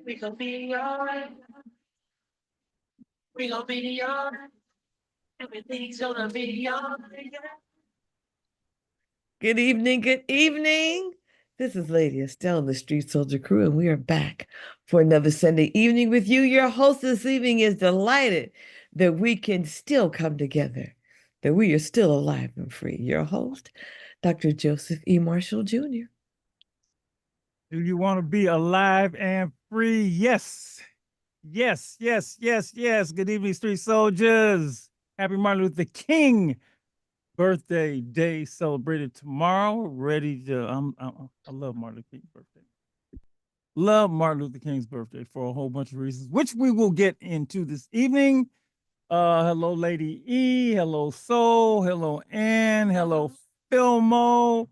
We gon' be alright. We gon' be alright. Everything's gonna be alright. Good evening, good evening. This is Lady Estelle and the Street Soldier Crew, and we are back for another Sunday evening with you. Your host this evening is delighted that we can still come together, that we are still alive and free. Your host, Dr. Joseph E. Marshall Jr. Do you want to be alive and free? Yes. Yes, yes, yes, yes. Good evening, Street Soldiers. Happy Martin Luther King birthday day celebrated tomorrow. Ready to, I love Martin Luther King's birthday. Love Martin Luther King's birthday for a whole bunch of reasons, which we will get into this evening. Hello, Lady E. Hello, Soul. Hello, Ann. Hello, Filmo.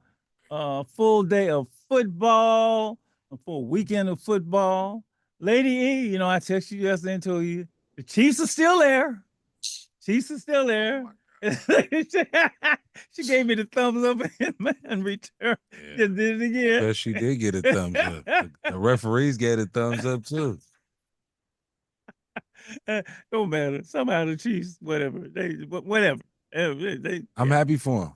Full day of football, a full weekend of football. Lady E, I texted you yesterday and told you the Chiefs are still there. Chiefs are still there. She gave me the thumbs up in return. Yeah. Just did it again. But she did get a thumbs up. The referees get a thumbs up too. Don't matter. Somehow the Chiefs, whatever. Whatever. I'm happy for him.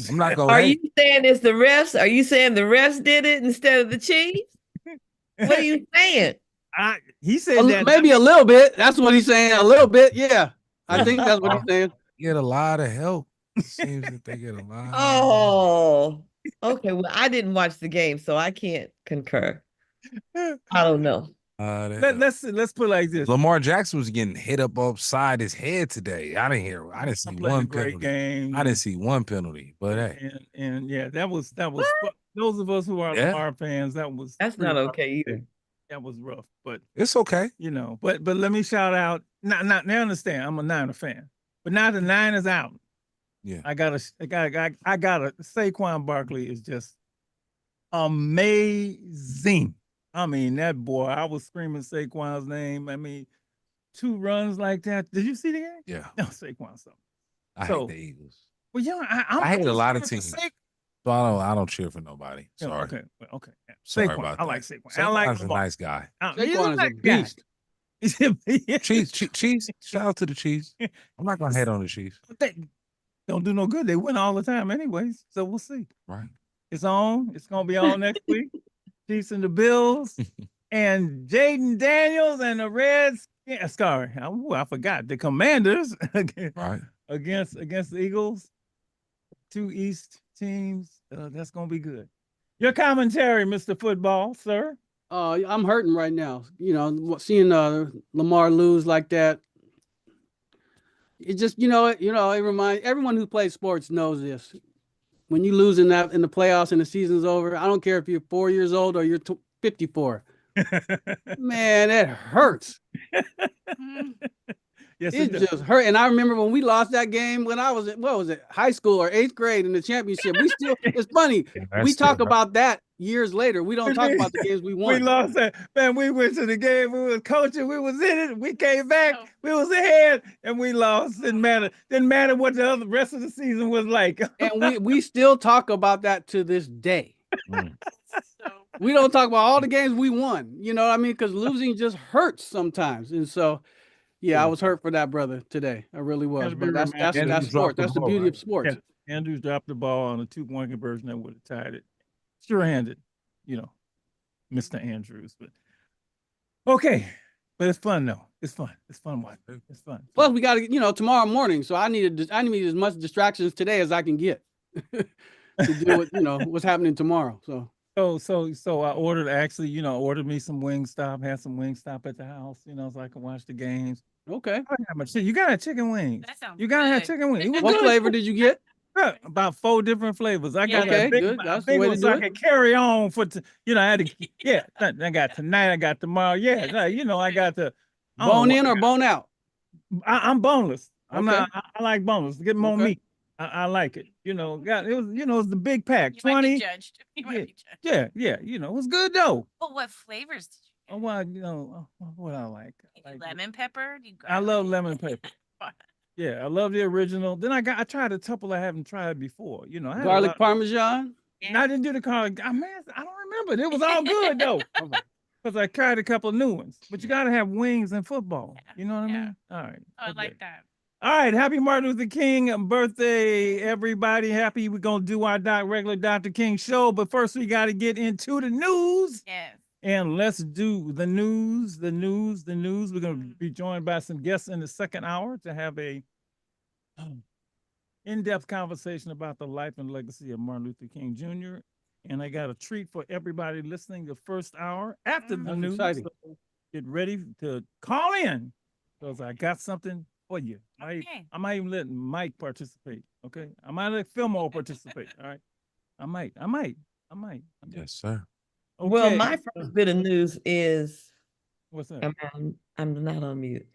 I'm not gonna. Are you saying it's the refs? Are you saying the refs did it instead of the Chiefs? What are you saying? He said that maybe a little bit. That's what he's saying. A little bit, yeah. I think that's what he's saying. Get a lot of help. It seems that they get a lot. Oh, okay. Well, I didn't watch the game, so I can't concur. I don't know. Let's put it like this. Lamar Jackson was getting hit up upside his head today. I didn't see one penalty. Game. I didn't see one penalty, but hey. And yeah, that was those of us who are Lamar fans, that's not okay either. That was rough, but it's okay. But let me shout out. Now understand, I'm a Niner fan, but now the Niners out. Yeah, I gotta Saquon Barkley is just amazing. I mean, that boy, I was screaming Saquon's name. I mean, 2 runs like that. Did you see the game? Yeah. No, Saquon something. I hate the Eagles. Well, I hate a lot of teams. So I don't cheer for nobody. Sorry. Okay. Yeah. Sorry Saquon, about that. I like Saquon. I like Saquon's a nice guy. Saquon is a beast. Chiefs. Shout out to the Chiefs. I'm not gonna hate on the Chiefs. They don't do no good. They win all the time, anyways. So we'll see. Right. It's on. It's gonna be on next week. Chiefs and the Bills, and Jaden Daniels and the Reds. Yeah, sorry, I forgot the Commanders right against the Eagles. 2 East teams. That's gonna be good. Your commentary, Mr. Football, sir. I'm hurting right now. Seeing Lamar lose like that. It just it reminds everyone who plays sports knows this. When you lose in the playoffs and the season's over, I don't care if you're 4 years old or you're 54. Man, that hurts. Yes, it just hurt. And I remember when we lost that game when I was high school or 8th grade in the championship. It's funny. We talk about that years later. We don't talk about the games we won. We lost that. Man, we went to the game. We was coaching. We was in it. We came back. We was ahead and we lost. Didn't matter what the rest of the season was like. And we still talk about that to this day. We don't talk about all the games we won. You know what I mean? Because losing just hurts sometimes. And so, yeah, I was hurt for that brother today. I really was. But that's sport. That's the beauty of sports. Yeah. Andrews dropped the ball on a 2-point conversion that would have tied it. Sure-handed, Mr. Andrews. But okay, but it's fun though. It's fun. It's fun watching. It's fun. Plus, we got to, tomorrow morning. So I need as much distractions today as I can get to deal with, what's happening tomorrow. So I ordered me some Wingstop. Had some Wingstop at the house, so I can watch the games. Okay. You gotta have chicken wings. That sounds You gotta have good. chicken wings. What flavor did you get? About 4 different flavors. I got Okay, that big, good. That's the big way one to so do I it. can carry on for, I had to, I got tonight, I got tomorrow. Yeah, I got the Bone in or bone out? I'm boneless. I'm Okay. not. I like boneless. Get more Okay. meat. I like it. It was the big pack. You might 20. be judged. You might be judged. Yeah. It was good though. But what flavors did you Oh, well, what I like. get? Lemon pepper? Do you I love garlic? lemon pepper. Yeah, I love the original. Then I tried a couple I haven't tried before. I had a Garlic lot- parmesan? I didn't do the garlic. Man, I don't remember. It was all good though. because I tried a couple of new ones. But you got to have wings in football. Yeah, You know what I yeah. mean? All right. I okay. like that. All right, happy Martin Luther King birthday, everybody. Happy we're going to do our regular Dr. King show. But first, we got to get into the news. Yes. And let's do the news. We're going to be joined by some guests in the second hour to have a in-depth conversation about the life and legacy of Martin Luther King Jr. And I got a treat for everybody listening the first hour after the That's news. exciting. So get ready to call in because I got something for you. Okay. I might even let Mike participate. Okay. I might let Fillmore participate. All right. I might. Yes, sir. Okay. Well, my first bit of news is What's that? I'm not on mute.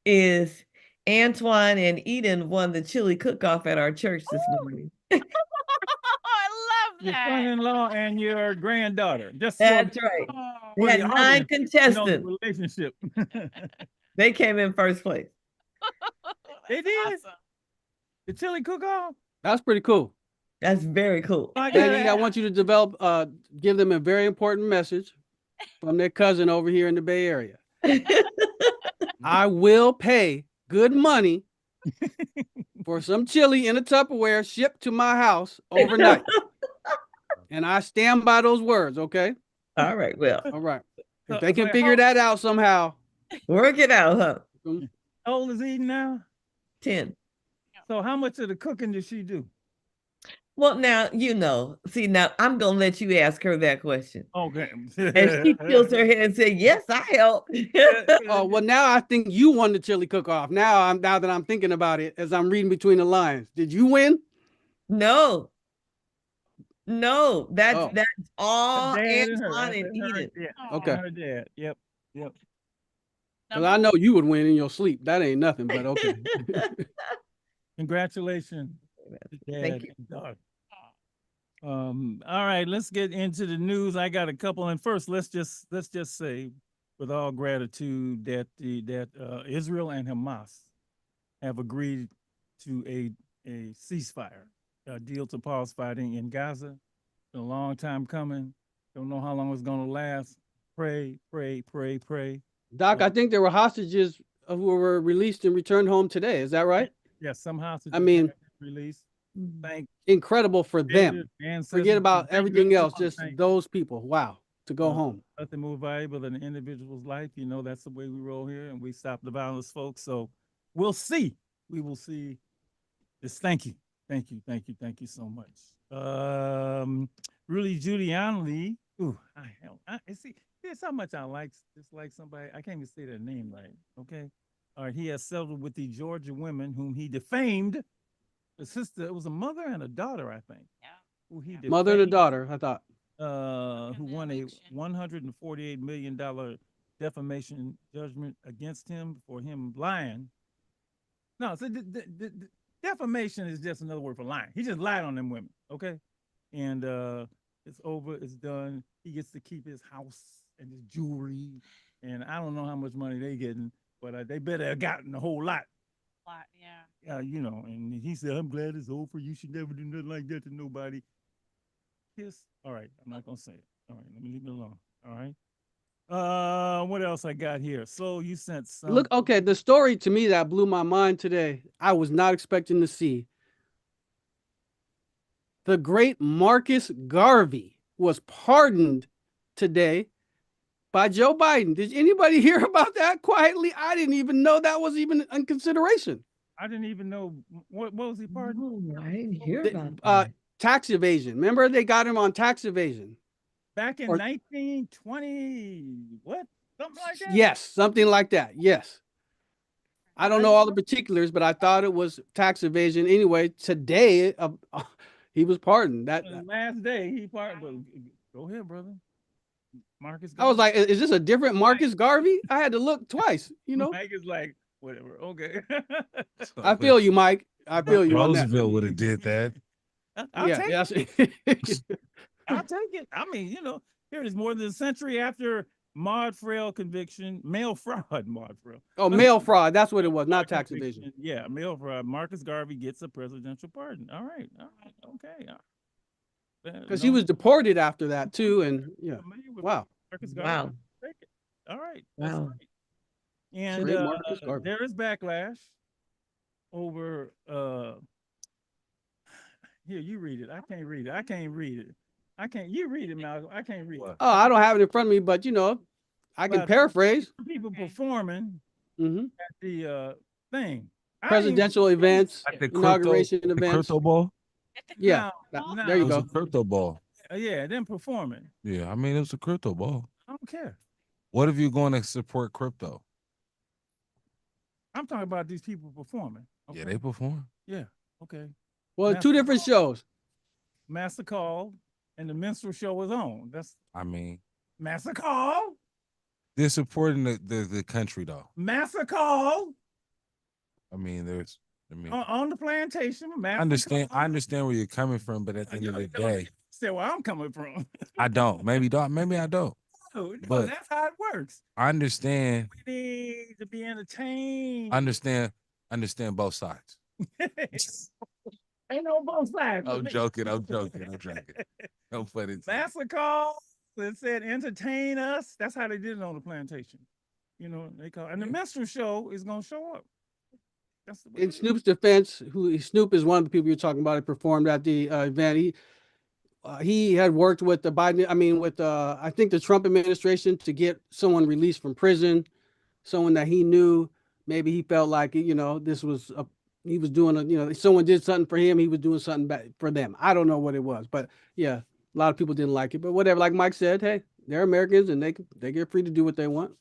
Is Antoine and Eden won the chili cook-off at our church this morning. Oh, I love Your that. son-in-law and your granddaughter. Just That's right. Oh, They for had the 9 audience, you know the contestants. relationship. They came in first place. They that's did? awesome. The chili cook-off. That's pretty cool. That's very cool. Lady, I want you to develop, give them a very important message from their cousin over here in the Bay Area. I will pay good money for some chili in a Tupperware shipped to my house overnight. And I stand by those words, okay? All right. Well, All right. So- If they can so figure how- that out somehow. work it out, huh? How old is Eden now? 10. So how much of the cooking does she do? Well, now, see, now I'm going to let you ask her that question. Okay. And she tilts her head and says, yes, I help. Oh, well, now I think you won the chili cook-off. Now that I'm thinking about it, as I'm reading between the lines. Did you win? No, that's Oh. all Dad and her. Antoine That's and her- Eden. Yeah. Okay. and Her dad. Yep. Because I know you would win in your sleep. That ain't nothing, but okay. Congratulations, to Thank dad you. and daughter. All right, let's get into the news. I got a couple, and first, let's just say, with all gratitude, that Israel and Hamas have agreed to a ceasefire, a deal to pause fighting in Gaza. Been a long time coming. Don't know how long it's gonna last. Pray. Doc, I think there were hostages who were released and returned home today. Is that right? Yes, some hostages I mean- have been released. Thank Incredible for them. ancestors. Forget about Thank everything you. else, just Thank you. those people. Wow. To go home. Nothing more valuable than an individual's life. You know, that's the way we roll here, and we stop the violence, folks. So we'll see. We will see. Just thank you so much. Rudy Giuliani. Ooh, I see. Here's how much I dislike somebody. I can't even say their name right. Okay. All right. He has settled with the Georgia women whom he defamed. The sister, it was a mother and a daughter, I think. Yeah. Who he Mother and a defamed. daughter, I thought. Who the won a election. $148 million defamation judgment against him for him lying. No, so the defamation is just another word for lying. He just lied on them women, okay? And it's over, it's done. He gets to keep his house and his jewelry, and I don't know how much money they getting, but they better have gotten a whole lot. Yeah. You know, and he said, I'm glad it's over. You should never do nothing like that to nobody. All right, I'm not gonna say it. All right, let me leave it alone. All right. What else I got here? So you sent some. Look, okay, the story to me that blew my mind today, I was not expecting to see. The great Marcus Garvey was pardoned today by Joe Biden. Did anybody hear about that quietly? I didn't even know that was even in consideration. I didn't even know what was he pardoned? Oh, I didn't hear The- about that. Tax evasion. Remember they got him on tax evasion. Back in or- 1920, what? Something like that? Yes, something like that. Yes. I don't know all the particulars, but I thought it was tax evasion. Anyway, today he was pardoned. That The last day he pardoned. Go ahead, brother. Marcus. I was Garvey. like, is this a different Marcus Garvey? I had to look twice, you know. Mike is like, whatever. Okay. I feel you, Mike. I feel you on that. Roosevelt would have did that. I'll Yeah, take yes. I'll take it. I mean, you know, here it is more than a century after Maud Frail conviction, mail fraud, Maud Frail. Oh, mail fraud. That's what it was, not tax Conviction. evasion. Yeah, mail fraud. Marcus Garvey gets a presidential pardon. All right. Okay. Because he was deported after that too. And yeah. Wow. Marcus Garvey. Wow. That's Wow. right. And Trademark is garbage. there is backlash over here, you read it. I can't read it. I can't read it. I can't, you read it, Malcolm. I can't read it. What? Oh, I don't have it in front of me, but you know, I can But- paraphrase. People performing Hmm at the thing. I didn't even Presidential see events, Like the inauguration the events. crypto ball. Yeah, No, there It you was go. a crypto ball. Yeah, them performing. Yeah, I mean it was a crypto ball. I don't care. What if you're going to support crypto? I'm talking about these people performing. Yeah, okay? they perform. Yeah. Okay. Well, Master two different shows. Master Call and the minstrel show was on. That's I mean, Master Call. they're supporting the country though. Master Call I mean, I mean, on the plantation. Master I understand. Call. I understand where you're coming from, but at the end of the day, Say where I'm coming from. I don't. Maybe I don't. No, But- that's how it works. I understand. We need to be entertained. Understand both sides. Ain't no both sides. I'm joking. I'm joking. Don't put it. Master Call that said entertain us. That's how they did it on the plantation. You know, they call and the minstrel show is gonna show up. That's the way In it is. Snoop's defense, Snoop is one of the people you're talking about. He performed at the event. He had worked with the Biden. I mean, with I think the Trump administration to get someone released from prison, someone that he knew. Maybe he felt like this was he was doing someone did something for him. He was doing something back for them. I don't know what it was, but yeah, a lot of people didn't like it. But whatever, like Mike said, hey, they're Americans and they get free to do what they want.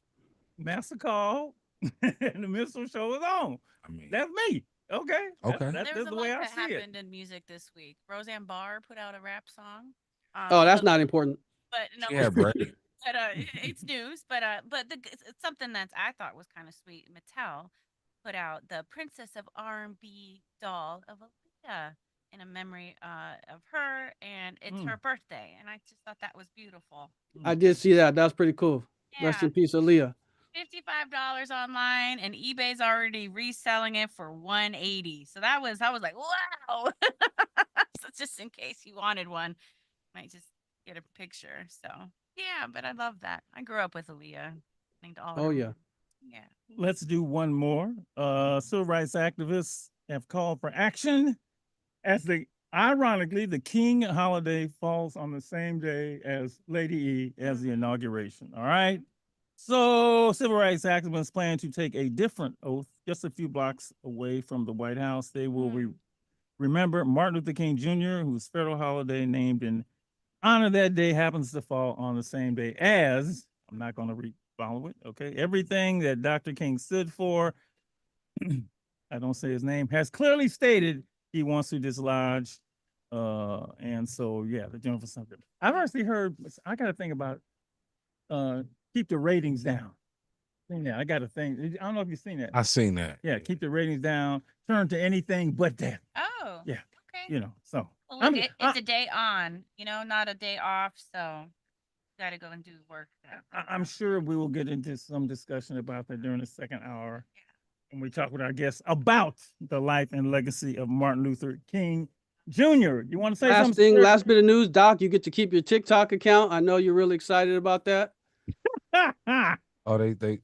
Master Call and the minstrel show is on. I mean, That's me. Okay. Okay. That's There was the a way lot I that see it. happened in music this week. Roseanne Barr put out a rap song. Oh, that's but- not important. But no, yeah, Brady. but it's news. But it's something that I thought was kind of sweet. Mattel put out the Princess of R&B doll of Aaliyah in a memory of her, and it's her birthday. And I just thought that was beautiful. I did see that. That's pretty cool. Rest Yeah, in peace, Aaliyah. $55 online, and eBay's already reselling it for $180. So I was like, wow. So just in case you wanted one, might just get a picture. So yeah, but I love that. I grew up with Aaliyah. I think all. Oh, her yeah. movies. Yeah. Let's do one more. Civil rights activists have called for action as ironically, the King holiday falls on the same day as Lady E as the inauguration. All right. So civil rights activists plan to take a different oath just a few blocks away from the White House. They will remember Martin Luther King Jr., whose federal holiday named in honor that day happens to fall on the same day as, I'm not going to follow it, okay? Everything that Dr. King stood for, I don't say his name, has clearly stated he wants to dislodge. And so, yeah, the general for something. I've actually heard, I got to think about keep the ratings down. Yeah, I got to think. I don't know if you've seen that. I seen that. Yeah, keep the ratings down. Turn to anything but that. Oh. Yeah. Okay. You know, so Well, I'm- look, it's a day on, not a day off. So got to go and do work. I'm sure we will get into some discussion about that during the second hour. When we talk with our guests about the life and legacy of Martin Luther King Jr. You want to say Last something? thing, last bit of news, Doc, you get to keep your TikTok account. I know you're really excited about that. Oh, they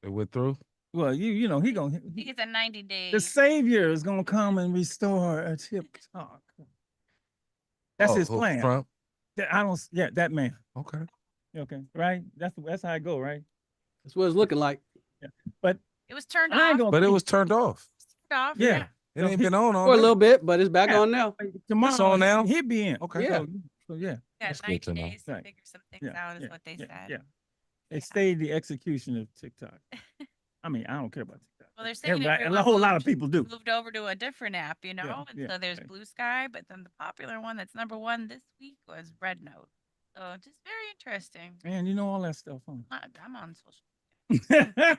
went through. Well, he I think gonna it's a 90 days. the Savior is gonna come and restore a TikTok. That's Oh, his who, plan. Trump. That man. Okay. Okay, right? That's how I go, right? That's what it's looking like. It was turned I ain't off. gonna. But it was turned off. Turned off. Yeah. It ain't been on all For a day. little bit, but it's back Yeah. on now. Tomorrow It's on now? He'll be in. Okay. Yeah. So yeah. Yeah, That's good 90 to know. days to Right. figure some things out is what they said. Yeah. They Yeah. stayed the execution of TikTok. I mean, I don't care about TikTok. Well, they're saying Everybody, a everyone whole lot of people do. moved over to a different app, and yeah, so there's yeah. Blue Sky, but then the popular one that's number one this week was Red Note. So just very interesting. Man, you know all that stuff, huh? I'm on social. She's I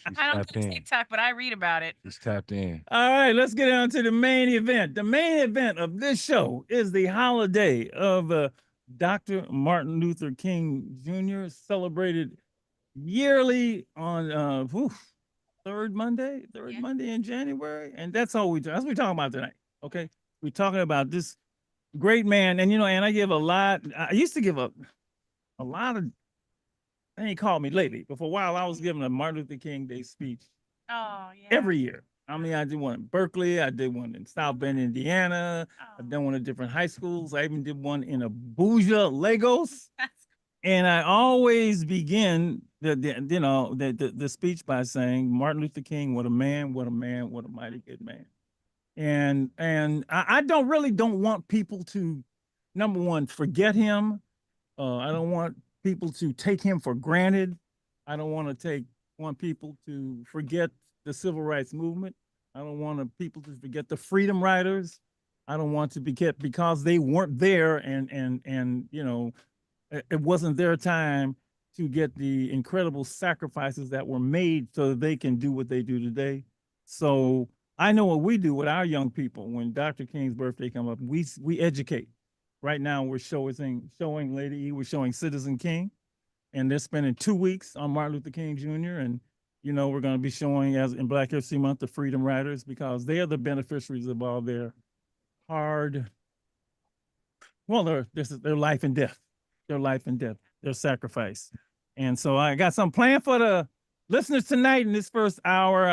don't tapped do in. TikTok, but I read about it. Just tapped in. All right, let's get on to the main event. The main event of this show is the holiday of Dr. Martin Luther King Jr., celebrated yearly on third Monday in January. And that's all that's what we're talking about tonight. Okay. We're talking about this great man. And and I give a lot, I used to give a lot of and he called me lately, but for a while I was giving a Martin Luther King Day speech Oh, yeah. every year. I mean, I did one in Berkeley, I did one in South Bend, Indiana, I've done one at different high schools. I even did one in Abuja, Lagos. And I always begin the speech by saying, Martin Luther King, what a man, what a man, what a mighty good man. And I don't want people to, number one, forget him. I don't want people to take him for granted. I don't want people to forget the civil rights movement. I don't want people to forget the freedom riders. I don't want to forget because they weren't there and you know, it wasn't their time to get the incredible sacrifices that were made so that they can do what they do today. So I know what we do with our young people when Dr. King's birthday comes up. We educate. Right now we're showing Lady E, we're showing Citizen King, and they're spending 2 weeks on Martin Luther King Jr. And you know, we're going to be showing, as in Black History Month, the Freedom Riders, because they are the beneficiaries of all their hard, well, their life and death, their sacrifice. And so I got some planned for the listeners tonight in this first hour.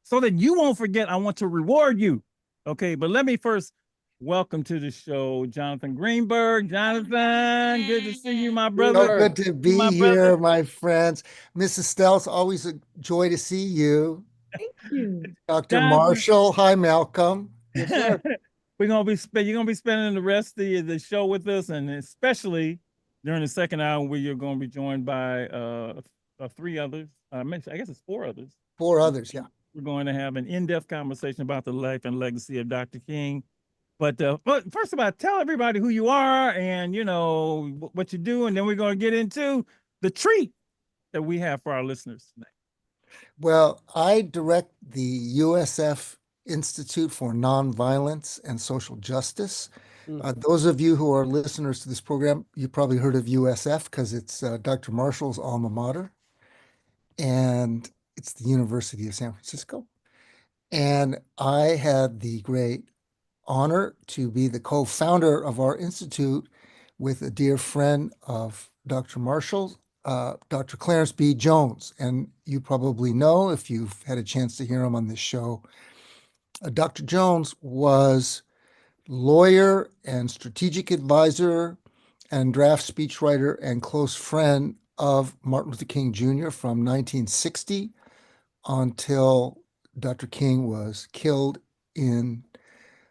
So that you won't forget, I want to reward you. Okay, but let me first welcome to the show, Jonathan Greenberg. Jonathan, good to see you, my brother. So good to be my here, brother. my friends. Mrs. Stelz, always a joy to see you. Thank you. Dr. Jonathan. Marshall, hi, Malcolm. Yes, sir. You're gonna be spending the rest of the show with us, and especially during the second hour where you're gonna be joined by 3 others. I guess it's 4 others. 4 others, yeah. We're going to have an in-depth conversation about the life and legacy of Dr. King. But first of all, tell everybody who you are and you know what you do, and then we're going to get into the treat that we have for our listeners tonight. Well, I direct the USF Institute for Nonviolence and Social Justice. Those of you who are listeners to this program, you probably heard of USF because it's Dr. Marshall's alma mater, and it's the University of San Francisco. And I had the great honor to be the co-founder of our institute with a dear friend of Dr. Marshall, Dr. Clarence B. Jones. And you probably know, if you've had a chance to hear him on this show, Dr. Jones was lawyer and strategic advisor and draft speechwriter and close friend of Martin Luther King Jr. from 1960 until Dr. King was killed in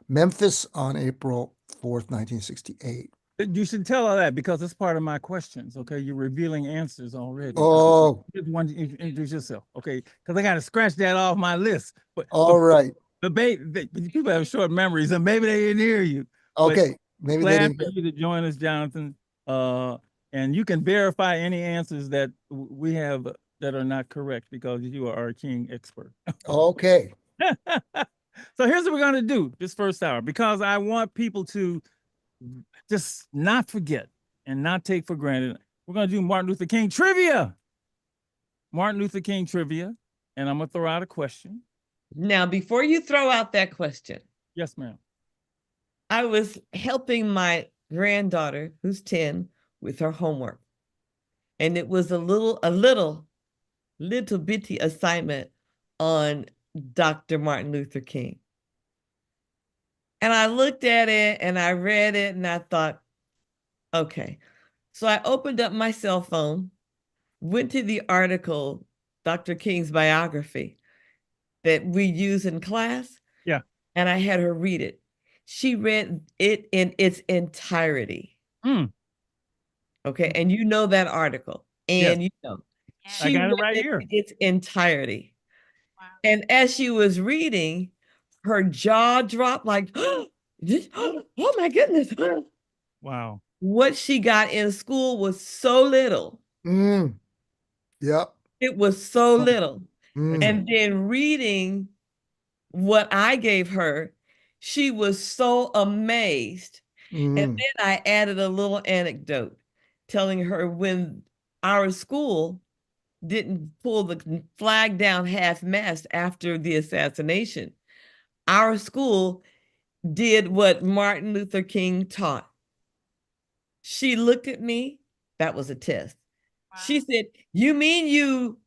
Memphis on April 4th, 1968. You should tell her that because it's part of my questions. Okay, you're revealing answers already. Oh, Just want to introduce yourself, okay? Because I got to scratch that off my list. But all right. People have short memories, and maybe they didn't hear you. Okay, maybe they Glad didn't for get. you to join us, Jonathan. And you can verify any answers that we have that are not correct because you are our King expert. Okay. So here's what we're going to do this first hour, because I want people to just not forget and not take for granted. We're going to do Martin Luther King trivia. Martin Luther King trivia. And I'm going to throw out a question. Now, before you throw out that question, Yes, ma'am. I was helping my granddaughter, who's 10, with her homework. And it was a little bitty assignment on Dr. Martin Luther King. And I looked at it and I read it and I thought, okay. So I opened up my cell phone, went to the article, Dr. King's biography that we use in class. Yeah. And I had her read it. She read it in its entirety. Okay. And you know that article. And you know, I got it right here. In its entirety. Wow. And as she was reading, her jaw dropped like, oh my goodness. Wow. What she got in school was so little. Yep. It was so little. Mm. And then reading what I gave her, she was so amazed. And then I added a little anecdote telling her when our school didn't pull the flag down half-mast after the assassination, our school did what Martin Luther King taught. She looked at me That was a test. She Wow. said, "You mean you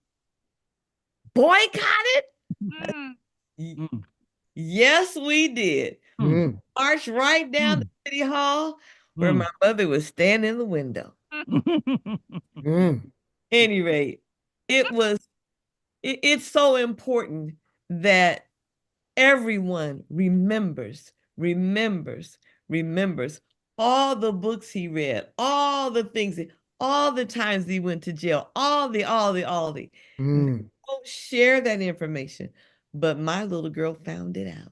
boycotted?" Mm. Y- Mm. Yes, we did. Mm, Marched right down to City Hall where Mm. my mother was standing in the window. mm, Any rate, it's so important that everyone remembers all the books he read, all the things, all the times he went to jail, all the. mm, Don't share that information. But my little girl found it out.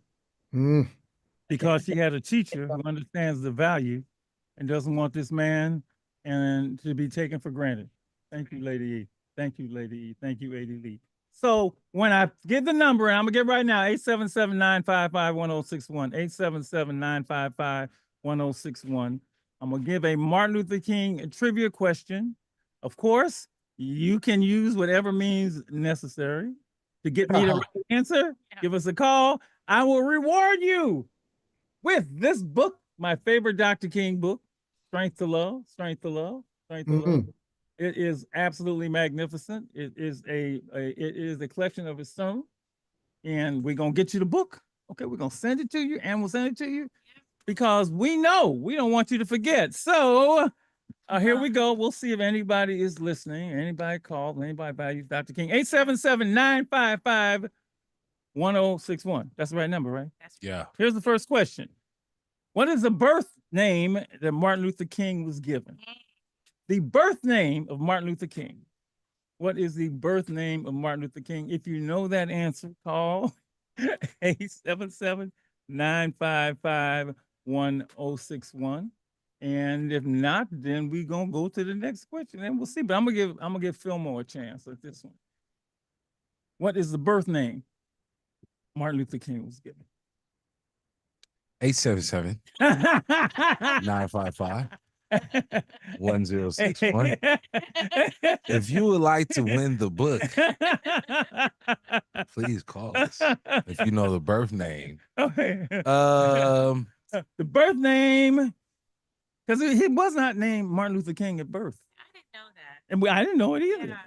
mm. Because she had a teacher who understands the value and doesn't want this man and to be taken for granted. Thank you, Lady E. Thank you, Lady E. Thank you, A.D. Lee. So when I give the number, and I'm gonna get right now, 877-955-1061, 877-955-1061. I'm gonna give a Martin Luther King trivia question. Of course, you can use whatever means necessary to get me the right answer. Give us a call. I will reward you with this book, my favorite Dr. King book, Strength to Love, Strength to Love, Strength to Love. Mhm. It is absolutely magnificent. It is a collection of his sermons, and we're gonna get you the book. Okay, we're gonna send it to you, and we'll send it to you because we know we don't want you to forget. So here we go. We'll see if anybody is listening. Anybody called? Anybody values Dr. King? 877-955-1061. That's the right number, right? Yeah. Here's the first question. What is the birth name that Martin Luther King was given? The birth name of Martin Luther King. What is the birth name of Martin Luther King? If you know that answer, call 877-955-1061. And if not, then we're gonna go to the next question and we'll see. But I'm gonna give Fillmore a chance at this one. What is the birth name Martin Luther King was given? 877-955-1061. If you would like to win the book, please call us. If you know the birth name. The birth name, because he was not named Martin Luther King at birth. I didn't know that. And I didn't know it either. Yeah.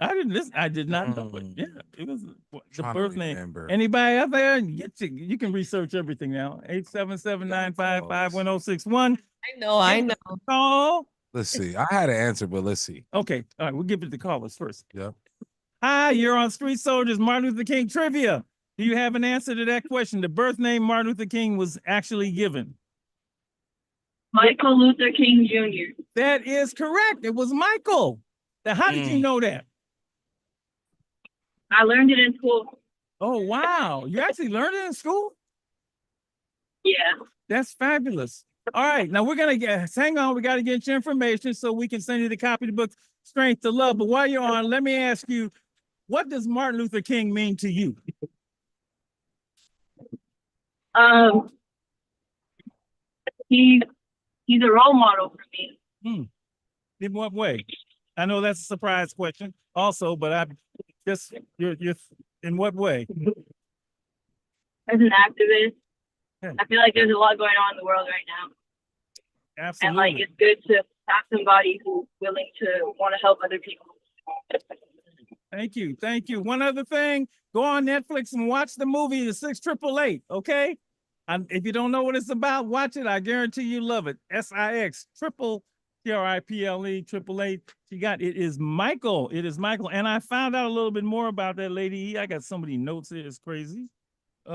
I did not know it. Yeah, it was the Trying to birth name. remember. Anybody out there? You can research everything now. 877-955-1061. I know. Call. Let's see. I had an answer, but let's see. Okay, all right, we'll give it to callers first. Yep. Hi, you're on Street Soldiers Martin Luther King trivia. Do you have an answer to that question? The birth name Martin Luther King was actually given. Michael Luther King Jr. That is correct. It was Michael. Now, how did you know that? I learned it in school. Oh, wow. You actually learned it in school? Yeah. That's fabulous. All right. Now we're going to hang on. We got to get your information so we can send you the copy of the book, Strength to Love. But while you're on, let me ask you, what does Martin Luther King mean to you? He's a role model for me. In what way? I know that's a surprise question also, but I just, you're in what way? As an activist, Yeah. I feel like there's a lot going on in the world right now. Absolutely. And like, it's good to have somebody who's willing to want to help other people. Thank you. Thank you. One other thing, go on Netflix and watch the movie, The 688, okay? If you don't know what it's about, watch it. I guarantee you love it. SIX, triple, TRIPLE, 888. It is Michael. It is Michael. And I found out a little bit more about that lady. I got so many notes here. It's crazy. About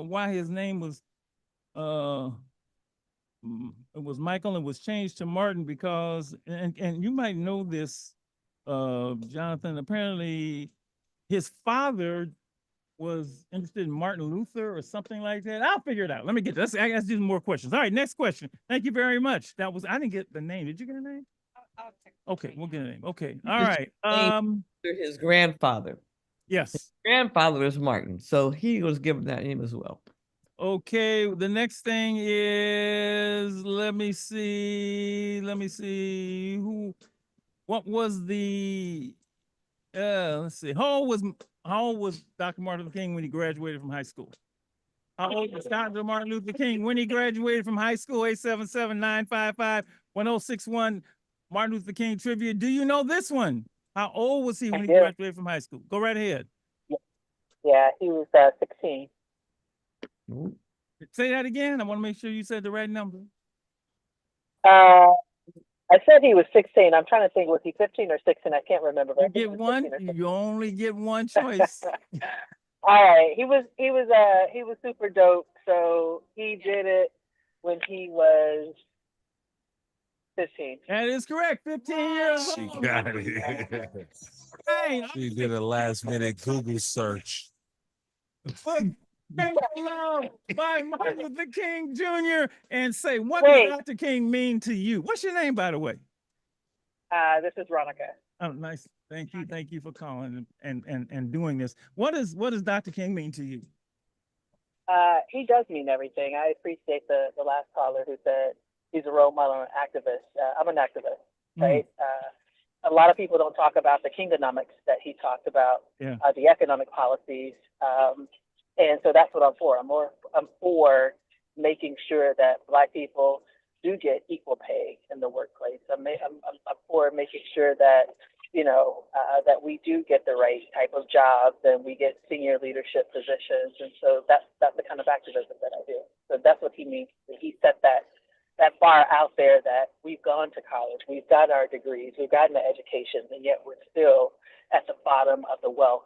why his name was, it was Michael and was changed to Martin because, and you might know this, Jonathan, apparently his father was interested in Martin Luther or something like that. I'll figure it out. Let me get this. I got to do more questions. All right, next question. Thank you very much. I didn't get the name. Did you get a name? I'll check. Okay, we'll get a name. Okay. All right. His grandfather. Yes. Grandfather is Martin, so he was given that name as well. Okay, the next thing is, let me see, what was the, let's see, how old was Dr. Martin Luther King when he graduated from high school? How old was Dr. Martin Luther King when he graduated from high school? 1061 Martin Luther King trivia. Do you know this one? How old was he when he do. graduated from high school? Go right ahead. Yeah, he was 16. Say that again. I want to make sure you said the right number. I said he was 16. I'm trying to think, was he 15 or 16? I can't remember. But I You think he get was one. 15 or 16. You only get one choice. All right, he was super dope. So he did it when he was 15. That is correct. 15 years She old. got it. Right. She did a last minute Google search. Book King Love by Martin Luther King Jr. And say, what Wait. does Dr. King mean to you? What's your name, by the way? This is Ronica. Oh, nice. Thank you. Thank you for calling and doing this. What does Dr. King mean to you? He does mean everything. I appreciate the last caller who said he's a role model and activist. I'm an activist, right? A lot of people don't talk about the Kingonomics that he talked about, Yeah. The economic policies, and so that's what I'm for. I'm for making sure that Black people do get equal pay in the workplace. I'm for making sure that that we do get the right type of jobs and we get senior leadership positions, and so that's the kind of activism that I do. So that's what he means. He set that bar out there that we've gone to college, we've got our degrees, we've gotten the education, and yet we're still at the bottom of the wealth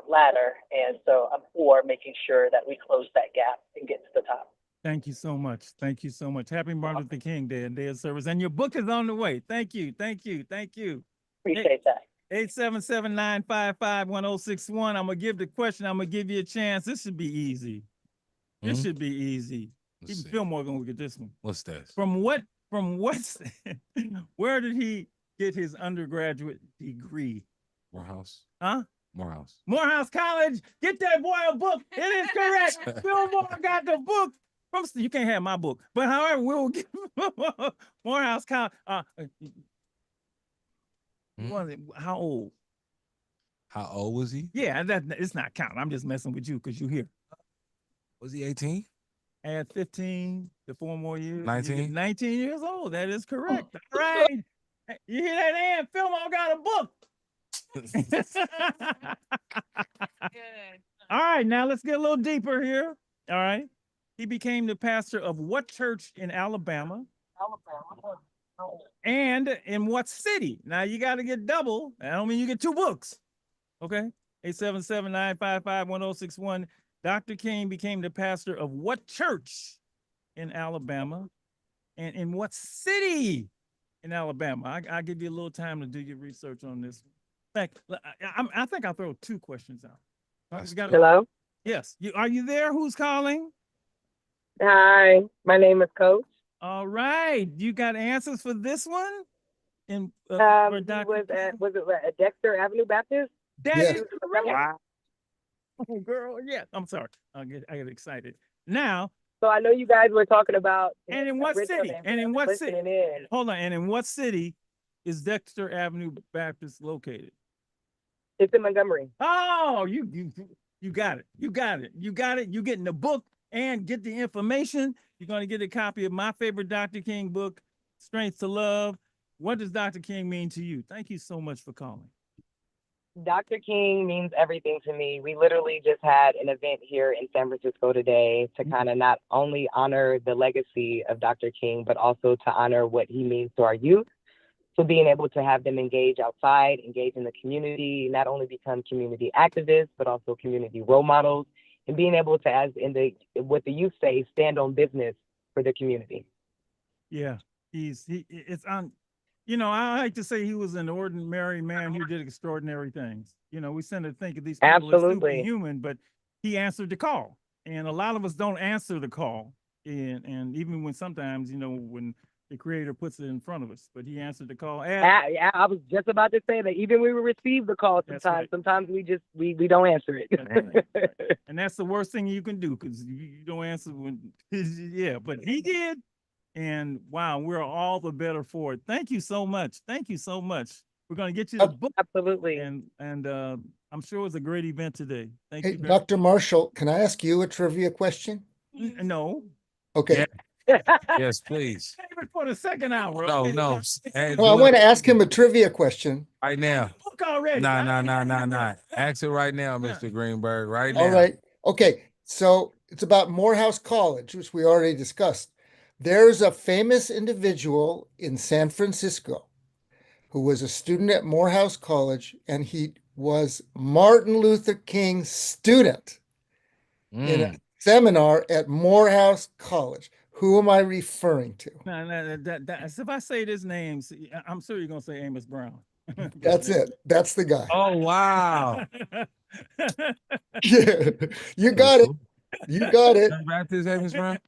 ladder. And so I'm for making sure that we close that gap and get to the top. Thank you so much. Thank you so much. Happy Martin Luther King Day and Day of Service. And your book is on the way. Thank you. Thank you. Thank you. Appreciate that. 877-955-1061. I'm gonna give the question. I'm gonna give you a chance. This should be easy. This should be easy. Let's Even see. Fillmore gonna get this one. What's this? From what where did he get his undergraduate degree? Morehouse. Huh? Morehouse. Morehouse College. Get that boy a book. It is correct. Fillmore got the book. You can't have my book, but however, we'll give Morehouse College. How old? How old was he? Yeah, it's not counting. I'm just messing with you because you're here. Was he 18? Add 15 to 4 more years. 19? 19 years old. That is correct. All right. You hear that, Ann? Fillmore got a book. Good. All right, now let's get a little deeper here. All right. He became the pastor of what church in Alabama? And in what city? Now you got to get double. I don't mean you get 2 books. Okay. 877-955-1061. Dr. King became the pastor of what church in Alabama? And in what city in Alabama? I'll give you a little time to do your research on this. I think I'll throw 2 questions out. Hello? Yes. Are you there? Who's calling? Hi, my name is Coach. All right. You got answers for this one? For Dr. Was it at Dexter Avenue Baptist? That Yes. is correct. Oh, girl, yeah. I'm sorry. I get excited. Now, So I know you guys were talking about. and in what Richmond city? And in what city? listening in. Hold on. And in what city is Dexter Avenue Baptist located? It's in Montgomery. Oh, you got it. You got it. You got it. You're getting the book and get the information. You're going to get a copy of my favorite Dr. King book, Strength to Love. What does Dr. King mean to you? Thank you so much for calling. Dr. King means everything to me. We literally just had an event here in San Francisco today to kind of not only honor the legacy of Dr. King, but also to honor what he means to our youth. So being able to have them engage outside, engage in the community, not only become community activists, but also community role models, and being able to, as in what the youth say, stand on business for the community. Yeah, it's on. You know, I like to say he was an ordinary man who did extraordinary things. You know, we tend to think of these people as Absolutely. superhuman, but he answered the call. And a lot of us don't answer the call. And even when sometimes, you know, when the creator puts it in front of us, but he answered the call. I was just about to say that even we receive the call That's sometimes, right. sometimes we don't answer it. And that's the worst thing you can do because you don't answer when, yeah, but he did. And wow, we're all the better for it. Thank you so much. Thank you so much. We're going to get you the book. Absolutely. And I'm sure it was a great event today. Thank Hey, you. Dr. Marshall, can I ask you a trivia question? No. Okay. Yeah. Yes, please. Save it for the second hour. No, okay? no. Hey, No, I do want it to ask him a trivia question. right now. Book already. Nah. Ask it right now, Mr. Greenberg. Right All now. right. Okay. So it's about Morehouse College, which we already discussed. There's a famous individual in San Francisco who was a student at Morehouse College, and he was Martin Luther King's student in a Mm. seminar at Morehouse College. Who am I referring to? No, that's if I say this name, see, I'm sure you're gonna say Amos Brown. That's it. That's the guy. Oh, wow. Yeah, you got it. You got it. Turn back to his Amos Brown.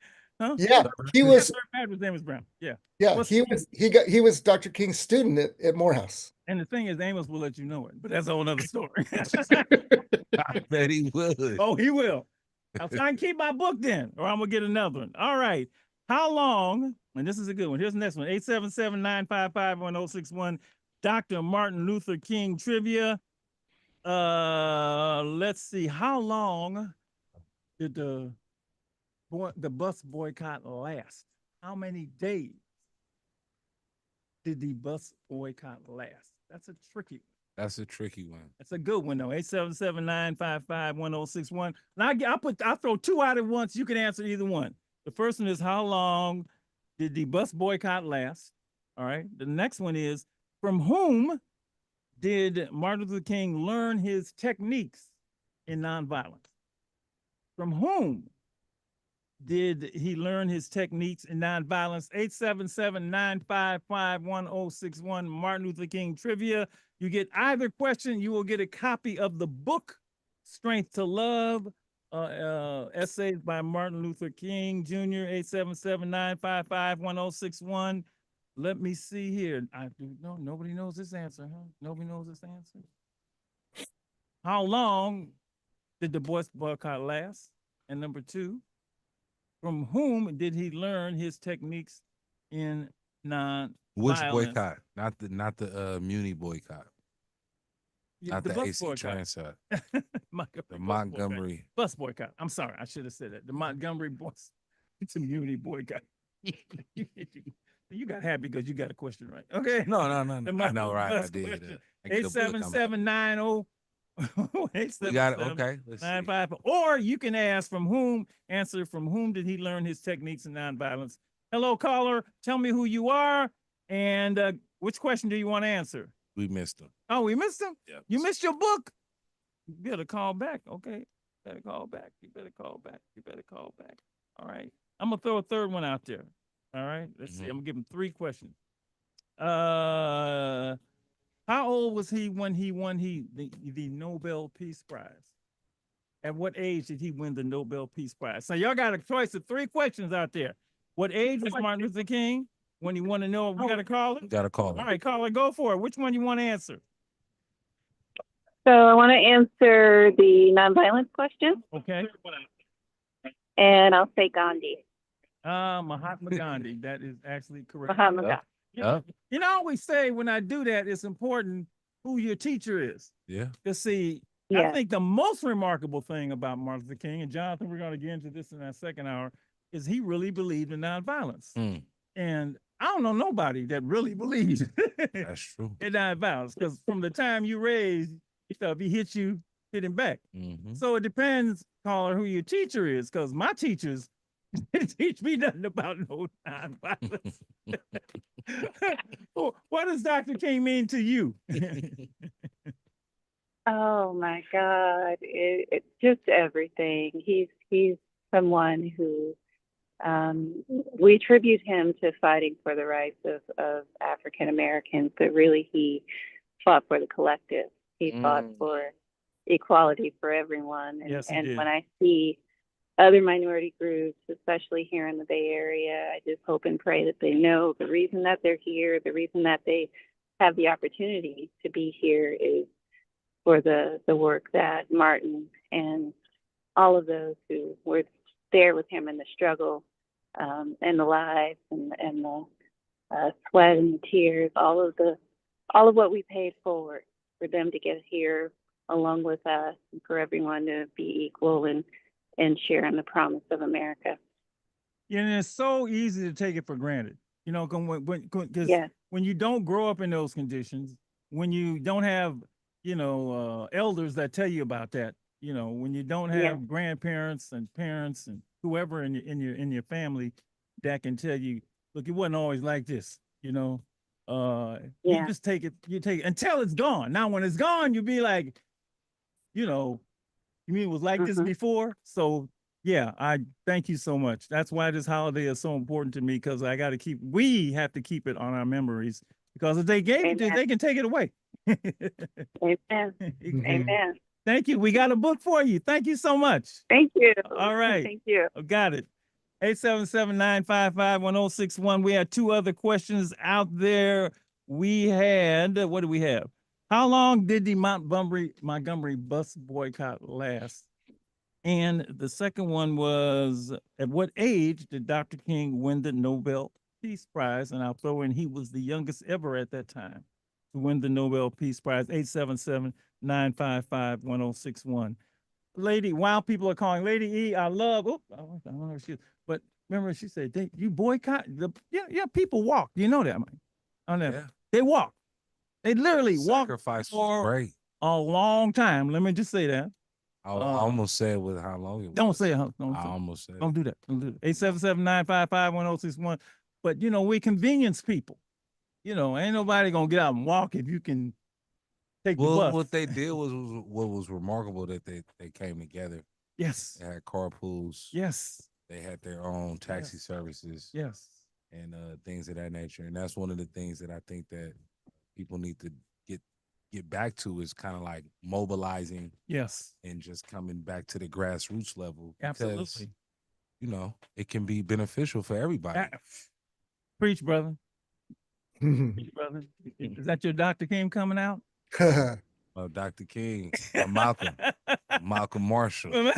Huh? Yeah, he was. Sir Amos Brown. Yeah. Yeah, What's- he was Dr. King's student at Morehouse. And the thing is, Amos will let you know it, but that's a whole nother story. I bet he would. Oh, he will. I'll try and keep my book then, or I'm gonna get another one. All right. How long? And this is a good one. Here's the next one: 877-955-1061. Dr. Martin Luther King trivia. Let's see. How long did the bus boycott last? How many days did the bus boycott last? That's a tricky one. That's a tricky one. That's a good one though. 877-955-1061. Now I'll throw two out at once. You can answer either one. The first one is how long did the bus boycott last? All right. The next one is from whom did Martin Luther King learn his techniques in nonviolence? From whom did he learn his techniques in nonviolence? 877-955-1061. Martin Luther King trivia. You get either question, you will get a copy of the book, Strength to Love, essays by Martin Luther King Jr., 877-955-1061. Let me see here. I do know nobody knows this answer, huh? Nobody knows this answer. How long did the bus boycott last? And number two, from whom did he learn his techniques in Which non-violence? boycott? Not the Muni boycott. Yeah, Not the the bus AC boycott. Transit. Montgomery The bus Montgomery. boycott. Bus boycott. I'm sorry, I should have said that. The Montgomery bus community boycott. You got happy because you got a question right. Okay. No. The I know, Montgomery right? I bus did. question. I get the book. 877-90. We got it. Okay. Let's see. 95. Or you can ask from whom did he learn his techniques in nonviolence? Hello, caller. Tell me who you are and which question do you want to answer? We missed him. Oh, we missed him? Yeah. You missed your book? You better call back. Okay. You better call back. All right. I'm gonna throw a third one out there. All right. Let's see. I'm gonna give him three questions. How old was he when he won the Nobel Peace Prize? At what age did he win the Nobel Peace Prize? So y'all got a choice of three questions out there. What age was Martin Luther King when he won the Nobel? We got a caller? Got to call him. All right, caller, go for it. Which one you want to answer? So I want to answer the nonviolence question, Okay. and I'll say Gandhi. Mahatma Gandhi. That is actually correct. Mahatma Yeah. Gandhi. You know, I always say when I do that, it's important who your teacher is. Yeah. To see, I Yes. think the most remarkable thing about Martin Luther King, and Jonathan, we're going to get into this in our second hour, is he really believed in nonviolence. Mm. And I don't know nobody that really believes That's true. in nonviolence, because from the time you raised, if he hits you, hit him back. Mhm. So it depends, caller, who your teacher is, because my teachers didn't teach me nothing about no nonviolence. What does Dr. King mean to you? Oh my God, it's just everything. He's someone who we attribute him to fighting for the rights of African Americans, but really he fought for the collective. He fought for equality for everyone. And, Yes, he and did. when I see other minority groups, especially here in the Bay Area, I just hope and pray that they know the reason that they're here, the reason that they have the opportunity to be here is for the work that Martin and all of those who were there with him in the struggle, and the lives and the sweat and the tears, all of what we paid forward for them to get here along with us, and for everyone to be equal and share in the promise of America. And it's so easy to take it for granted. You know, because Yes. when you don't grow up in those conditions, when you don't have, elders that tell you about that, when you don't have Yeah. grandparents and parents and whoever in your family that can tell you, look, it wasn't always like this, you Yeah. just take it until it's gone. Now, when it's gone, you be like, you mean it was like this Mhm. before? So yeah, I thank you so much. That's why this holiday is so important to me, because we have to keep it on our memories, because if they gave it to you, Amen. they can take it away. Amen. Amen. Thank you. We got a book for you. Thank you so much. Thank you. All right. Thank you. Got it. 877-955-1061. We had two other questions out there. We had, what do we have? How long did the Montgomery bus boycott last? And the second one was, at what age did Dr. King win the Nobel Peace Prize? And I'll throw in, he was the youngest ever at that time to win the Nobel Peace Prize. 877-955-1061. Lady, while people are calling, Lady E, I love, I don't know if she, but remember she said, you boycott, people walk. You know that, Mike? On that. Yeah. They walk. They literally walk Sacrifice for was great. a long time. Let me just say that. I almost said with how long it was. Don't say it. I almost said Don't do that. Don't do that. 877-955-1061. But we convenience people. Ain't nobody gonna get out and walk if you can take the bus. What they did was what was remarkable, that they came together. Yes. They had carpools. Yes. They had their own taxi services. Yes. And things of that nature. And that's one of the things that I think that people need to get back to, is kind of like mobilizing. Yes. And just coming back to the grassroots level. Absolutely. Because, it can be beneficial for everybody. Preach, brother. Preach, brother. Is that your Dr. King coming out? Dr. King, Malcolm Marshall.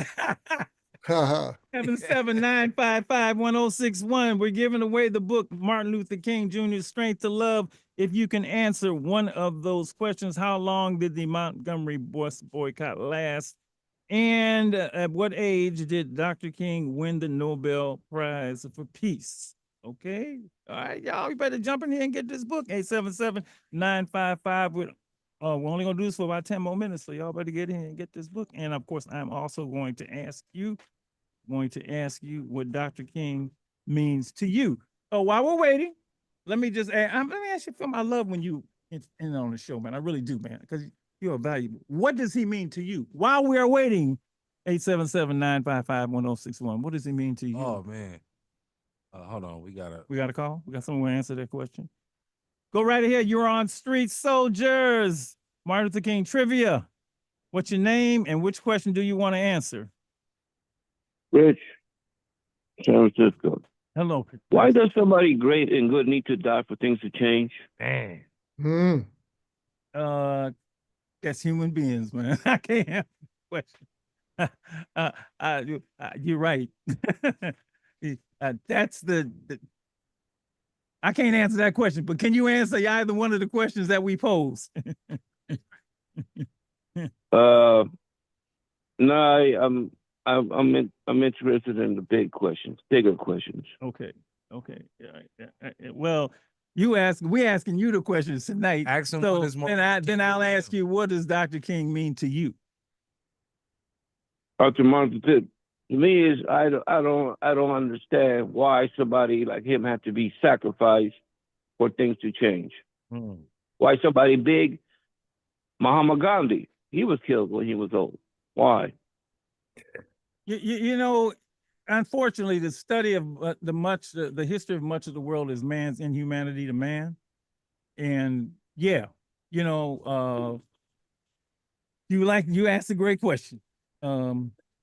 779551061. We're giving away the book, Martin Luther King Jr. Strength to Love. If you can answer one of those questions, how long did the Montgomery bus boycott last? And at what age did Dr. King win the Nobel Prize for Peace? Okay. All right, y'all, you better jump in here and get this book. 877-955. We're only gonna do this for about 10 more minutes, so y'all better get in and get this book. And of course, I'm also going to ask you what Dr. King means to you. Oh, while we're waiting, let me just ask you, Phil, I love when you in on the show, man. I really do, man, because you're valuable. What does he mean to you? While we are waiting, 877-955-1061. What does he mean to you? Oh, man. Hold on. We got a call? We got someone to answer that question? Go right ahead. You're on Street Soldiers. Martin Luther King trivia. What's your name and which question do you want to answer? Rich, San Francisco. Hello. Why does somebody great and good need to die for things to change? Man. That's human beings, man. I can't answer the question. You're right. That's the I can't answer that question, but can you answer either one of the questions that we posed? No, I'm interested in the bigger questions. Okay. Yeah, well, we asking you the questions tonight. Ask him so what is more. then I'll ask you, what does Dr. King mean to you? Dr. Martin Luther, to me, is I don't understand why somebody like him have to be sacrificed for things to change. Why somebody big, Mahatma Gandhi, he was killed when he was old. Why? Unfortunately, the study of the history of much of the world is man's inhumanity to man. And you asked a great question.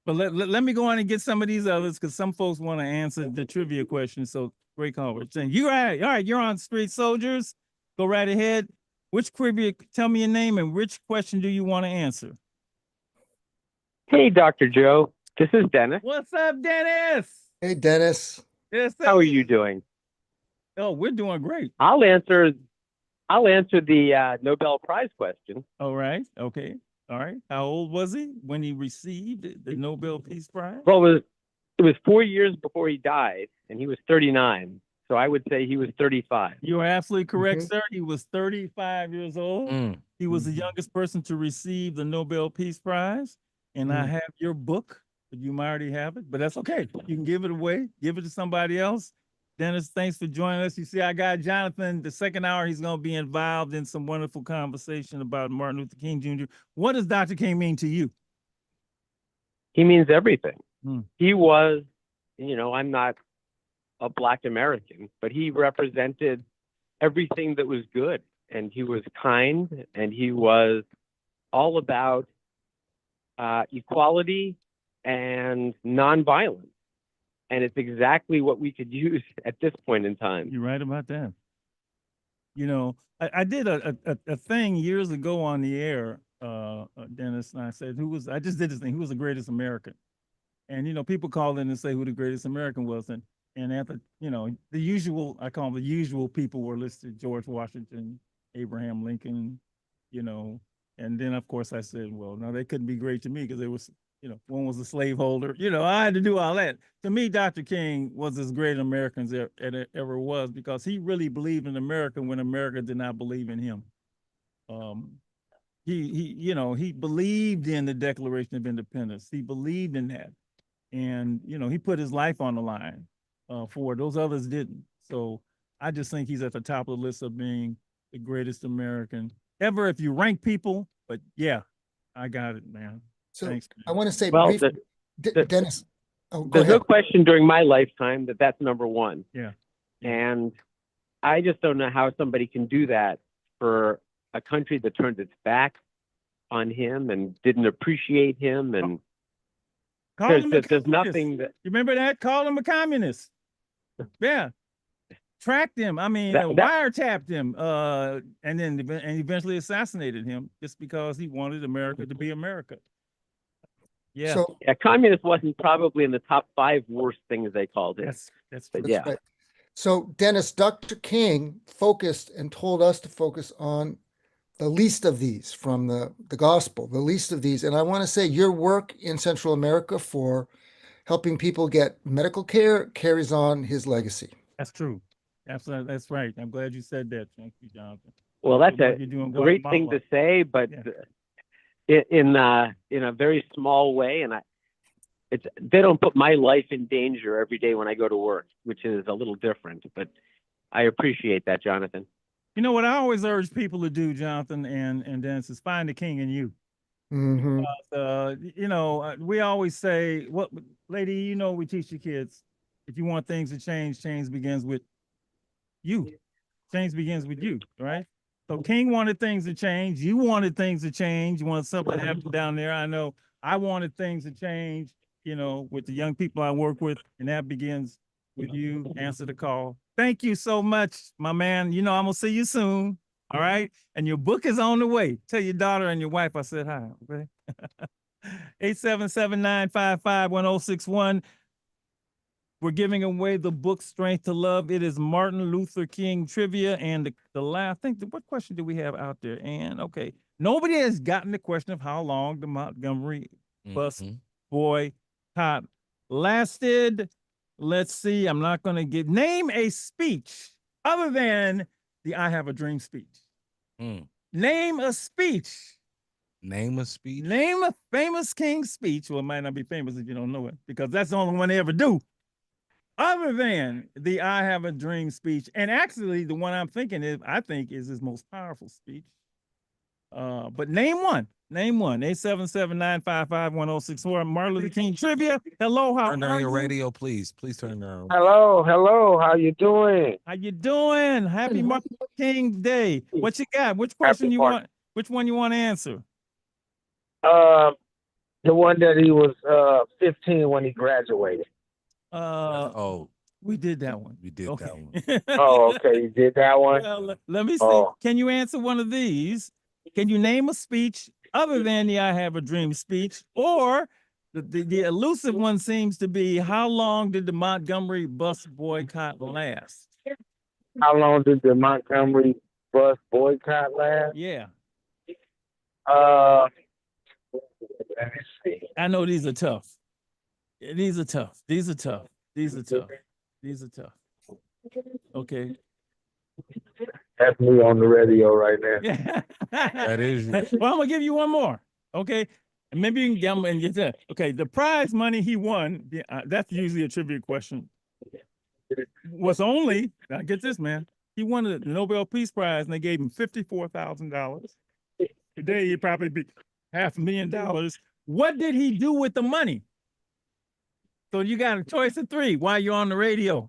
But let me go on and get some of these others, because some folks want to answer the trivia question. So great call, Rich. All right, you're on Street Soldiers. Go right ahead. Which trivia, tell me your name and which question do you want to answer? Hey, Dr. Joe. This is Dennis. What's up, Dennis? Hey, Dennis. Yes, how are you doing? Oh, we're doing great. I'll answer the Nobel Prize question. All right. Okay. All right. How old was he when he received the Nobel Peace Prize? Well, It was 4 years before he died, and he was 39. So I would say he was 35. You are absolutely correct, sir. He was 35 years old. He was the youngest person to receive the Nobel Peace Prize. And I have your book, but you might already have it, but that's okay. You can give it away, give it to somebody else. Dennis, thanks for joining us. You see, I got Jonathan. The second hour, he's going to be involved in some wonderful conversation about Martin Luther King Jr. What does Dr. King mean to you? He means everything. Hmm. He was, I'm not a Black American, but he represented everything that was good. And he was kind, and he was all about equality and nonviolence. And it's exactly what we could use at this point in time. You're right about that. I did a thing years ago on the air, Dennis, and I said, I just did this thing, who was the greatest American? And, people called in and say who the greatest American was. And at the usual, I call them the usual people were listed: George Washington, Abraham Lincoln, and then of course I said, well, no, they couldn't be great to me because they was, one was a slaveholder. I had to do all that. To me, Dr. King was as great an American as ever was, because he really believed in America when America did not believe in him. He believed in the Declaration of Independence. He believed in that. And, he put his life on the line for it. Those others didn't. So I just think he's at the top of the list of being the greatest American ever if you rank people. But yeah, I got it, man. So thanks, I want to say Well, briefly, Dennis. Oh, go There's no ahead. question during my lifetime that that's number one. Yeah. And I just don't know how somebody can do that for a country that turned its back on him and didn't appreciate him. And there's nothing that. You remember that? Call him a communist. Yeah. Tracked him. I mean, wiretapped him, and eventually assassinated him just because he wanted America to be America. Yeah. So communist wasn't probably in the top 5 worst things they called it. That's But true. yeah. right. So Dennis, Dr. King focused and told us to focus on the least of these from the gospel, the least of these. And I want to say your work in Central America for helping people get medical care carries on his legacy. That's true. Absolutely. That's right. I'm glad you said that. Thank you, Jonathan. Well, that's What a you're doing in great thing Guatemala. to say, but in a very small way. And they don't put my life in danger every day when I go to work, which is a little different. But I appreciate that, Jonathan. You know what I always urge people to do, Jonathan and Dennis, is find the king in you. Mm-hmm. We always say, lady, we teach the kids, if you want things to change, change begins with you. Change begins with you, right? So King wanted things to change. You wanted things to change. You wanted something to happen down there. I know I wanted things to change, with the young people I work with, and that begins with you. Answer the call. Thank you so much, my man. I'm going to see you soon. All right. And your book is on the way. Tell your daughter and your wife I said hi. Okay. 877-955-1061. We're giving away the book Strength to Love. It is Martin Luther King trivia. And the last thing, what question do we have out there? And okay, nobody has gotten the question of how long the Montgomery bus boycott lasted. Let's see. I'm not going to name a speech other than the I Have a Dream speech. Name a speech. Name a speech. Name a famous King speech. Well, it might not be famous if you don't know it, because that's the only one they ever do. Other than the I Have a Dream speech. And actually, the one I'm thinking is his most powerful speech. But name one. Name one. 877-955-1064. Martin Luther King trivia. Hello, how Turn are down your you? radio, please. Please turn down. Hello. How you doing? How you doing? Happy Martin Luther King Day. What you got? Which question you want? Which one you want to answer? The one that he was 15 when he graduated. We did that one. We did Okay. that one. Oh, okay. You did that one? Well, let me see. Can you answer one of these? Can you name a speech other than the I Have a Dream speech? Or the elusive one seems to be, how long did the Montgomery bus boycott last? How long did the Montgomery bus boycott last? Yeah. Let me see. I know these are tough. These are tough. These are tough. These are tough. These are tough. Okay. That's me on the radio right now. Yeah. That is. Well, I'm gonna give you one more. Okay. And maybe you can gamble and get that. Okay. The prize money he won, that's usually a trivia question, was only, now get this, man. He won the Nobel Peace Prize and they gave him $54,000. Today he'd probably be $500,000. What did he do with the money? So you got a choice of three while you're on the radio.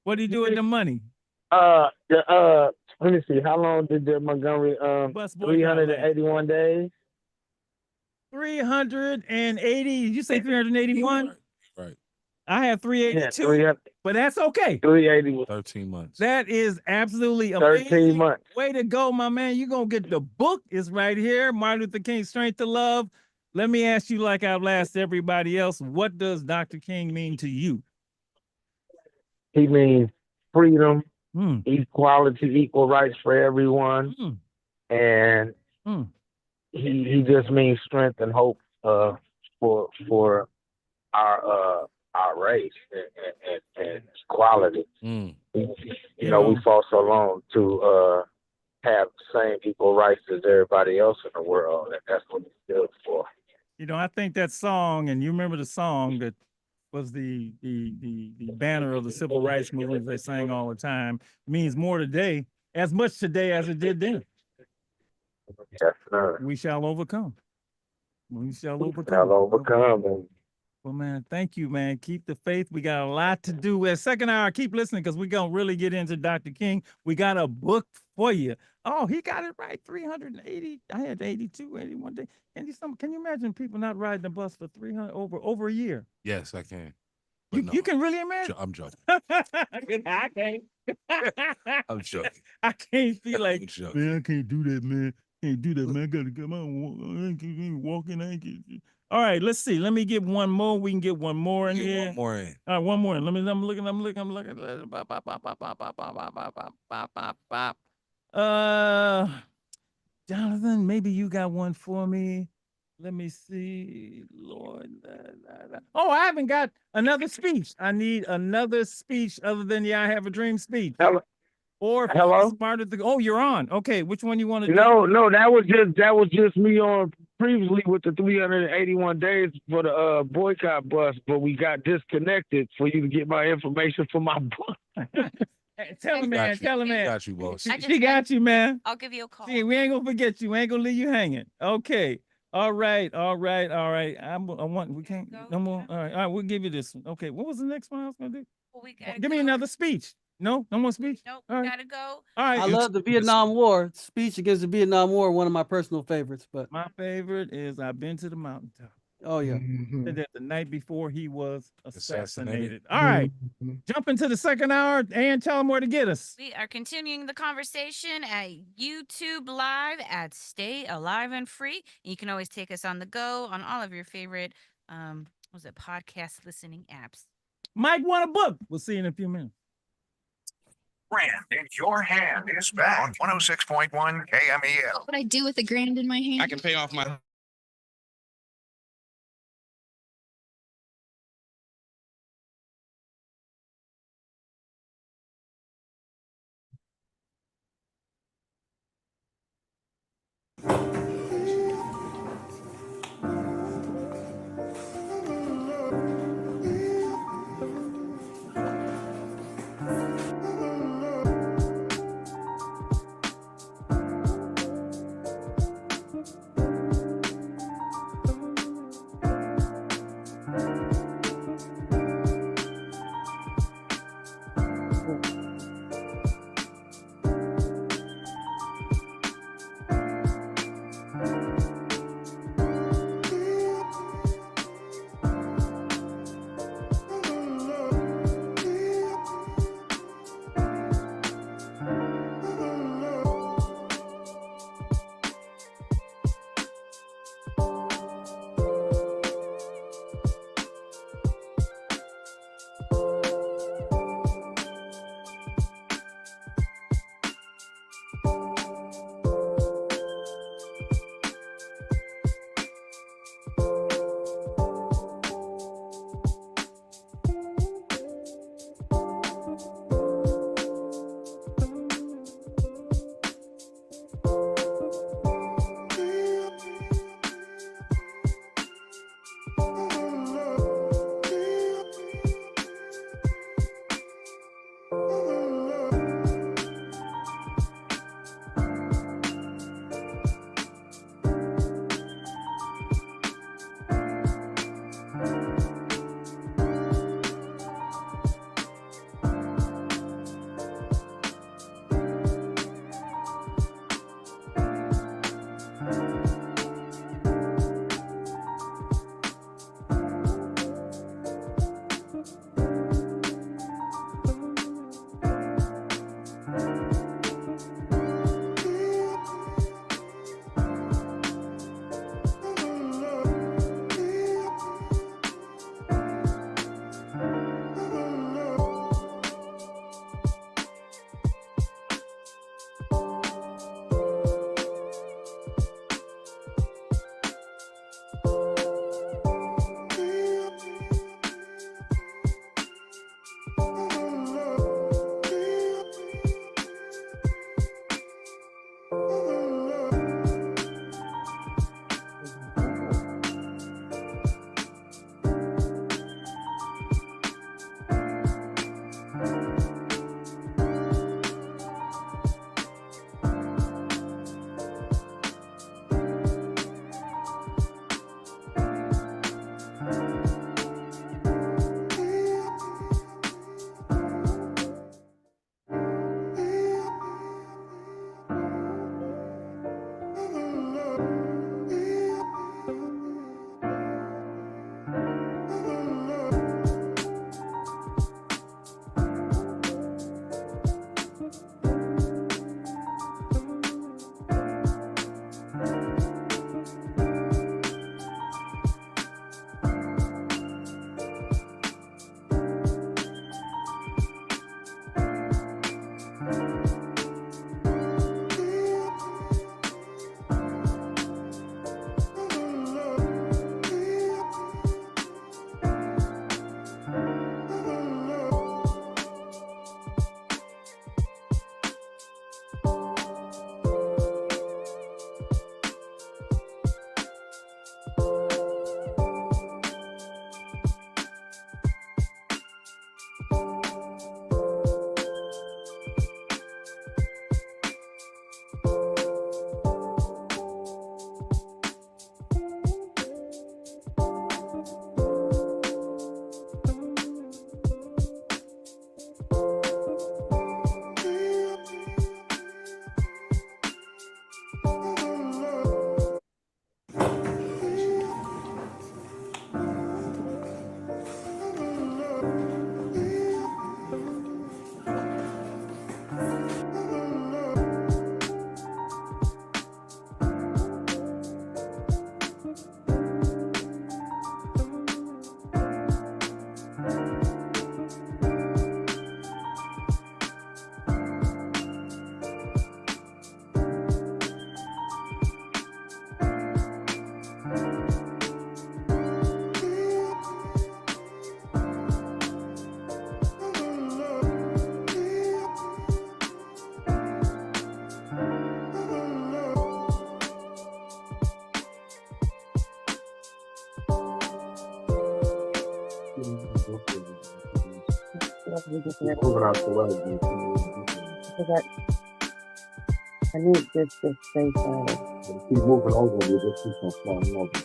What do you do with the money? Let me see. How long did the Montgomery Bus boycott last? 381 days? 380. You say 381? Right. I have 382. Yeah, but that's okay. 380. 13 months. That is absolutely amazing. 13 months. Way to go, my man. You're gonna get the book. It's right here. Martin Luther King, Strength to Love. Let me ask you, like I've asked everybody else, what does Dr. King mean to you? He means freedom, equality, equal rights for everyone, and he just means strength and hope for our race and equality. You know, we fought so long to have the same equal rights as everybody else in the world, and that's what he stood for. You know, I think that song, and you remember the song that was the banner of the civil rights movement they sang all the time, means more today, as much today as it did then. Definitely. We shall overcome. We shall overcome. Shall overcome. Well, man, thank you, man. Keep the faith. We got a lot to do. At second hour, keep listening because we're going to really get into Dr. King. We got a book for you. Oh, he got it right. 380. I had 82, 81 days. Can you imagine people not riding the bus for 300 over a year? Yes, I can. You can really imagine? I'm joking. I can't. I'm joking. I can't feel like, I'm joking. man, I can't do that, man. Can't do that, man. I got to come out walking. All right, let's see. Let me get one more. We can get one more in here. One more in. All right, one more. I'm looking. Jonathan, maybe you got one for me. Let me see. Lord. Oh, I haven't got another speech. I need another speech other than I Have a Dream speech. Hello. Or Hello. Oh, you're on. Okay, which one you want to do? No, that was just me on previously with the 381 days for the boycott bus, but we got disconnected for you to get my information for my book. Tell him, man. Tell him, man. Got you, boss. She got you, man. I'll give you a call. See, we ain't gonna forget you. We ain't gonna leave you hanging. Okay. All right. We can't. No more. All right. We'll give you this one. Okay. What was the next one I was gonna do? Well, Give me another speech. No more speech. Nope. All right. Gotta go. All right. I love the Vietnam War speech against the Vietnam War. One of my personal favorites, but my favorite is I've been to the mountaintop. Oh yeah. Said that the night before he was assassinated. All right. Jump into the second hour and tell them where to get us. We are continuing the conversation at YouTube Live at Stay Alive and Free. You can always take us on the go on all of your favorite podcast listening apps. Mike want a book. We'll see you in a few minutes. Grand in your hand is back on 106.1 KMEL. What I do with a grand in my hand? I can pay off my Because I need this to stay silent. Keep moving over, we just keep on flying over.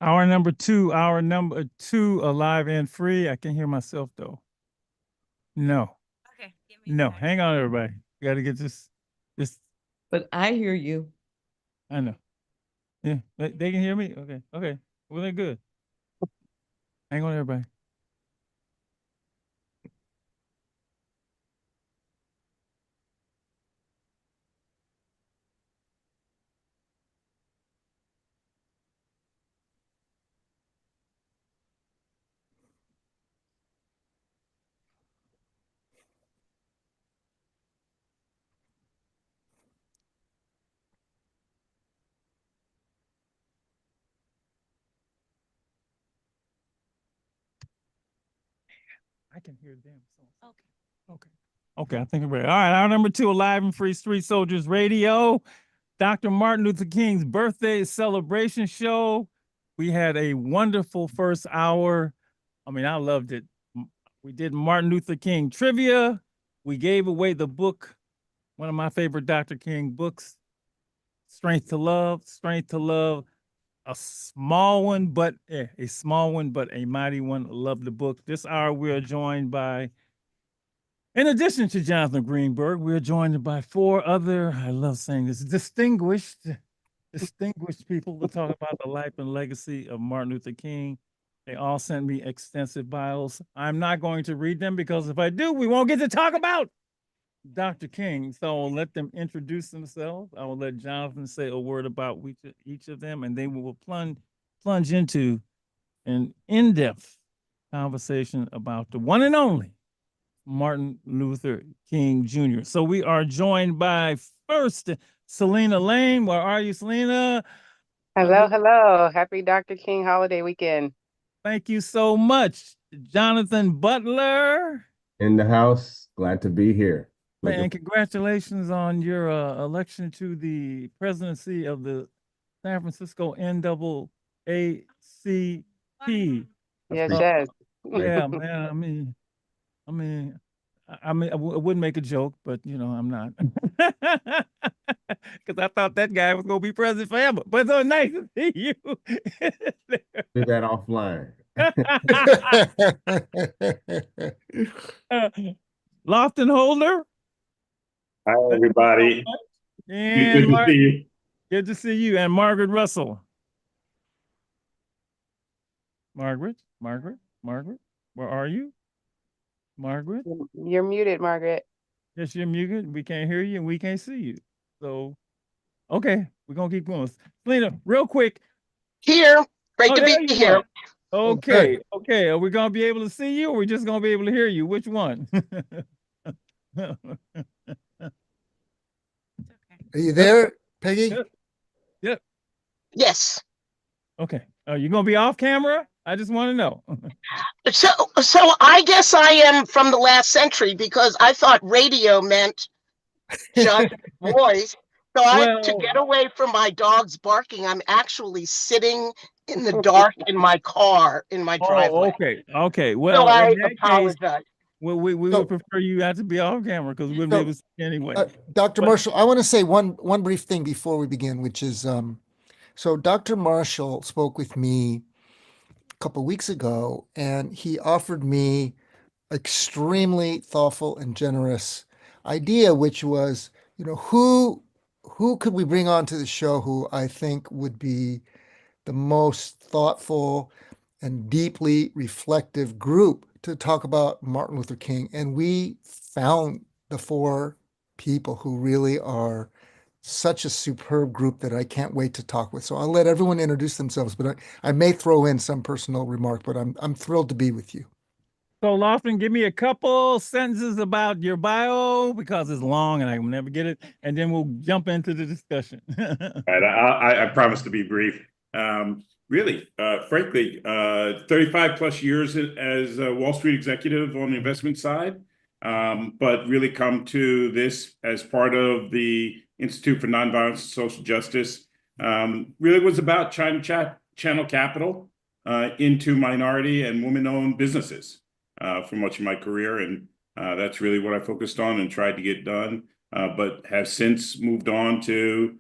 Hour number two, alive and free. I can hear myself though. No, Okay, give me a no, sec. hang on, everybody. We got to get this. But I hear you. I know. Yeah, they can hear me. Okay. Well, they're good. Hang on, everybody. I can hear them. Okay, I think I'm ready. All right, hour number two, Alive and Free Street Soldiers Radio. Dr. Martin Luther King's birthday celebration show. We had a wonderful first hour. I mean, I loved it. We did Martin Luther King trivia. We gave away the book, one of my favorite Dr. King books, Strength to Love. A small one, but a mighty one. Love the book. This hour, we are joined by, in addition to Jonathan Greenberg, we are joined by four other, I love saying this, distinguished people to talk about the life and legacy of Martin Luther King. They all sent me extensive bios. I'm not going to read them because if I do, we won't get to talk about Dr. King. So I'll let them introduce themselves. I will let Jonathan say a word about each of them, and then we will plunge into an in-depth conversation about the one and only Martin Luther King Jr. So we are joined by first Selena Lane. Where are you, Selena? Hello. Happy Dr. King holiday weekend. Thank you so much. Jonathan Butler. In the house. Glad to be here. Man, congratulations on your election to the presidency of the San Francisco NAACP. Yes. Yeah, man. I wouldn't make a joke, but I'm not, because I thought that guy was gonna be president forever. But it's so nice to see you. Do that offline. Lofton Holder. Hi, everybody. And good to see you. Good to see you. And Margaret Russell. Margaret, where are you? Margaret? You're muted, Margaret. Yes, you're muted. We can't hear you and we can't see you. So, okay, we're going to keep going. Selena, real quick. Here. Great to be here. Okay. Are we going to be able to see you or are we just going to be able to hear you? Which one? Are you there, Peggy? Yep. Yes. Okay. Are you going to be off camera? I just want to know. So I guess I am from the last century because I thought radio meant just voice. So to get away from my dogs barking, I'm actually sitting in the dark in my car in my driveway. Okay. Well, so I in that apologize. Case, we would prefer you not to be off camera because we wouldn't be able to see anyway. Dr. Marshall, I want to say one brief thing before we begin, which is so Dr. Marshall spoke with me a couple of weeks ago, and he offered me extremely thoughtful and generous idea, which was, who could we bring onto the show who I think would be the most thoughtful and deeply reflective group to talk about Martin Luther King. And we found the four people who really are such a superb group that I can't wait to talk with. So I'll let everyone introduce themselves, but I may throw in some personal remark, but I'm thrilled to be with you. So Lofton, give me a couple sentences about your bio because it's long and I will never get it. And then we'll jump into the discussion. All right, I promise to be brief. Really, frankly, 35 plus years as a Wall Street executive on the investment side, but really come to this as part of the Institute for Nonviolence and Social Justice. Really was about channel capital into minority and women-owned businesses for much of my career. And that's really what I focused on and tried to get done, but have since moved on to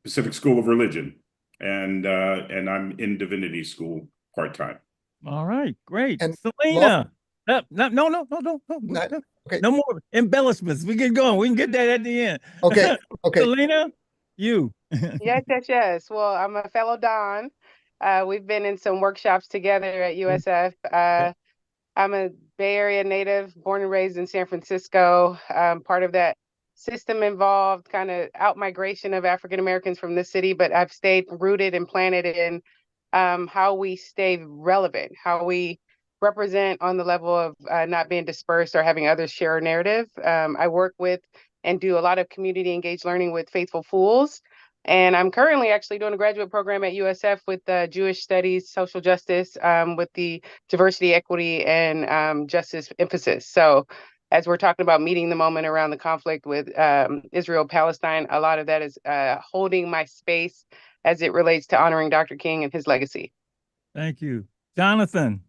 Pacific School of Religion. and I'm in divinity school part-time. All right, great. And Selena. No, okay. No more embellishments. We get going. We can get that at the end. Okay. Okay. Selena, you. Yes, yes, yes. Well, I'm a fellow Don. We've been in some workshops together at USF. I'm a Bay Area native, born and raised in San Francisco. Part of that system involved kind of out migration of African Americans from the city, but I've stayed rooted and planted in how we stay relevant, how we represent on the level of not being dispersed or having others share a narrative. I work with and do a lot of community engaged learning with Faithful Fools. And I'm currently actually doing a graduate program at USF with Jewish Studies, Social Justice, with the diversity, equity, and justice emphasis. So as we're talking about meeting the moment around the conflict with Israel, Palestine, a lot of that is holding my space as it relates to honoring Dr. King and his legacy. Thank you. Jonathan.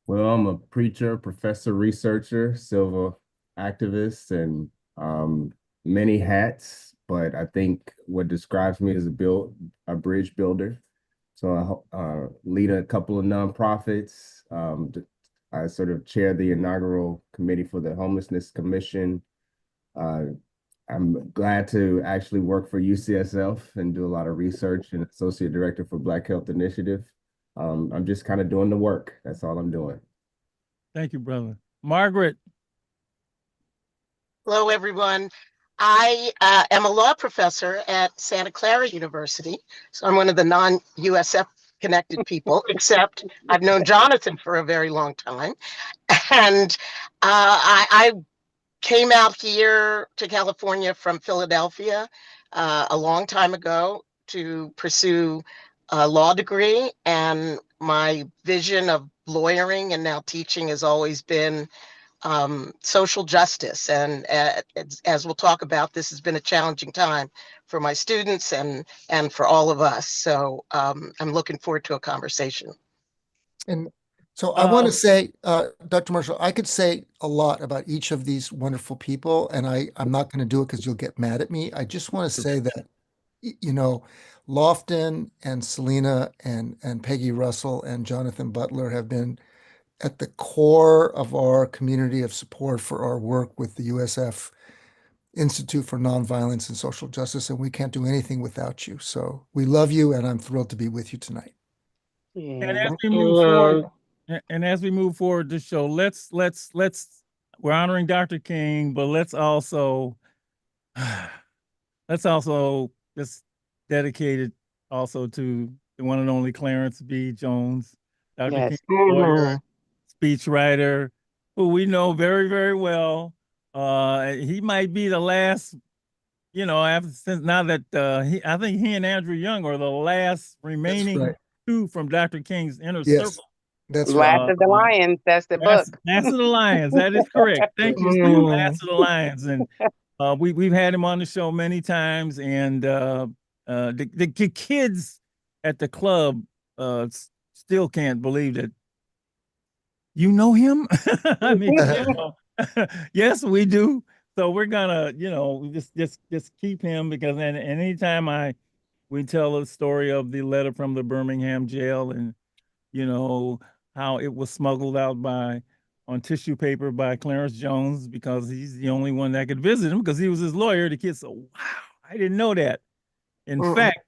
Well, I'm a preacher, professor, researcher, civil activist, and many hats. But I think what describes me as a bridge builder. So I lead a couple of nonprofits. I sort of chair the inaugural committee for the Homelessness Commission. I'm glad to actually work for UCSF and do a lot of research, and associate director for Black Health Initiative. I'm just kind of doing the work. That's all I'm doing. Thank you, brother. Margaret. Hello, everyone. I am a law professor at Santa Clara University, so I'm one of the non-USF connected people, except I've known Jonathan for a very long time. And I came out here to California from Philadelphia a long time ago to pursue a law degree, and my vision of lawyering and now teaching has always been social justice. And as we'll talk about, this has been a challenging time for my students and for all of us. So I'm looking forward to a conversation. And so I want to say, Dr. Marshall, I could say a lot about each of these wonderful people, and I'm not going to do it because you'll get mad at me. I just want to say that, you know, Lofton and Selena and Peggy Russell and Jonathan Butler have been at the core of our community of support for our work with the USF Institute for Nonviolence and Social Justice, and we can't do anything without you. So we love you, and I'm thrilled to be with you tonight. And as we move forward, this show, we're honoring Dr. King, but let's also just dedicate it also to the one and only Clarence B. Jones, Dr. King, lawyer, speechwriter, who we know very, very well. He might be the last, I think he and Andrew Young are the last remaining two from Dr. King's inner circle. That's Last of the Lions. That's the book. Last of the Lions. That is correct. Thank you, Steve. Last of the Lions. And we've had him on the show many times, and the kids at the club still can't believe that you know him. I mean, yes, we do. So we're gonna, just keep him, because anytime we tell a story of the letter from the Birmingham jail, and how it was smuggled out on tissue paper by Clarence Jones, because he's the only one that could visit him because he was his lawyer. The kids said, "Wow, I didn't know that." In fact,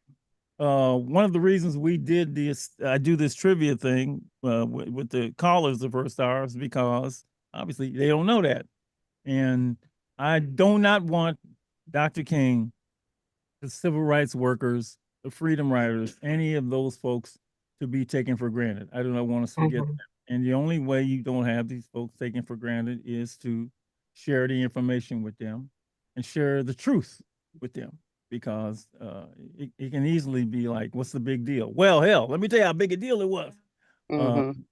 one of the reasons we did this, I do this trivia thing with the callers the first hour, is because obviously they don't know that. And I do not want Dr. King, the civil rights workers, the freedom riders, any of those folks to be taken for granted. I do not want us to forget them. And the only way you don't have these folks taken for granted is to share the information with them and share the truth with them, because it can easily be like, what's the big deal? Well, hell, let me tell you how big a deal it was. And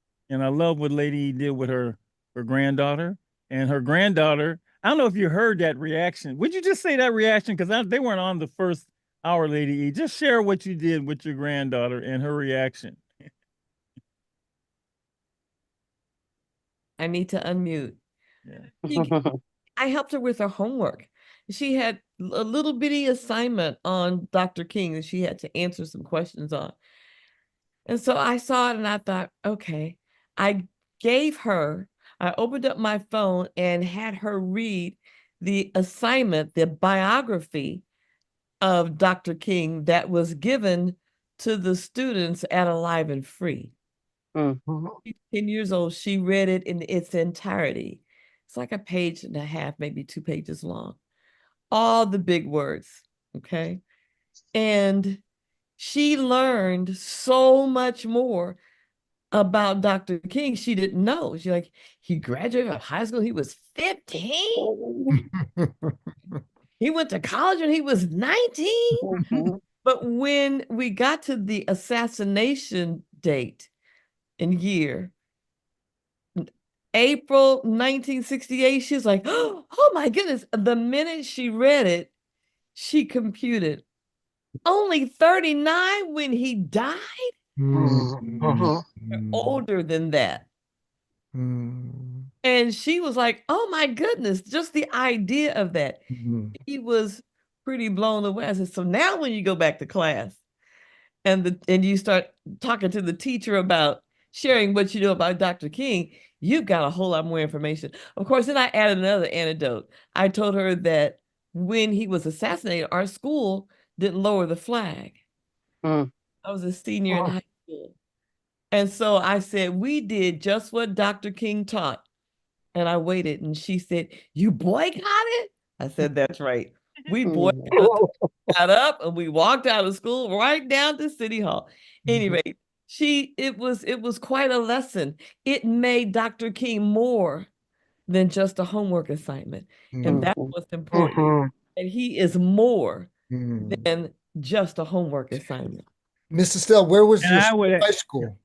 I love what Lady E did with her granddaughter. And her granddaughter, I don't know if you heard that reaction. Would you just say that reaction? Because they weren't on the first hour, Lady E. Just share what you did with your granddaughter and her reaction. I need to unmute. I helped her with her homework. She had a little bitty assignment on Dr. King that she had to answer some questions on. And so I saw it and I thought, okay, I opened up my phone and had her read the assignment, the biography of Dr. King that was given to the students at Alive and Free. She's 10 years old. She read it in its entirety. It's like a page and a half, maybe 2 pages long. All the big words, okay? And she learned so much more about Dr. King she didn't know. She like, he graduated from high school, he was 15. He went to college when he was 19. But when we got to the assassination date and year, April 1968, she was like, oh my goodness. The minute she read it, she computed. Only 39 when he died? Older than that. And she was like, oh my goodness, just the idea of that. He was pretty blown away. I said, so now when you go back to class and you start talking to the teacher about sharing what you know about Dr. King, you've got a whole lot more information. Of course, then I added another anecdote. I told her that when he was assassinated, our school didn't lower the flag. I was a senior in high school. And so I said, we did just what Dr. King taught. And I waited and she said, you boycotted? I said, that's right. We boycotted, got up and we walked out of school right down to City Hall. Anyway, it was quite a lesson. It made Dr. King more than just a homework assignment. And that's what's important. And he is more than just a homework assignment. Mrs. Stell, where was And your I would- high school?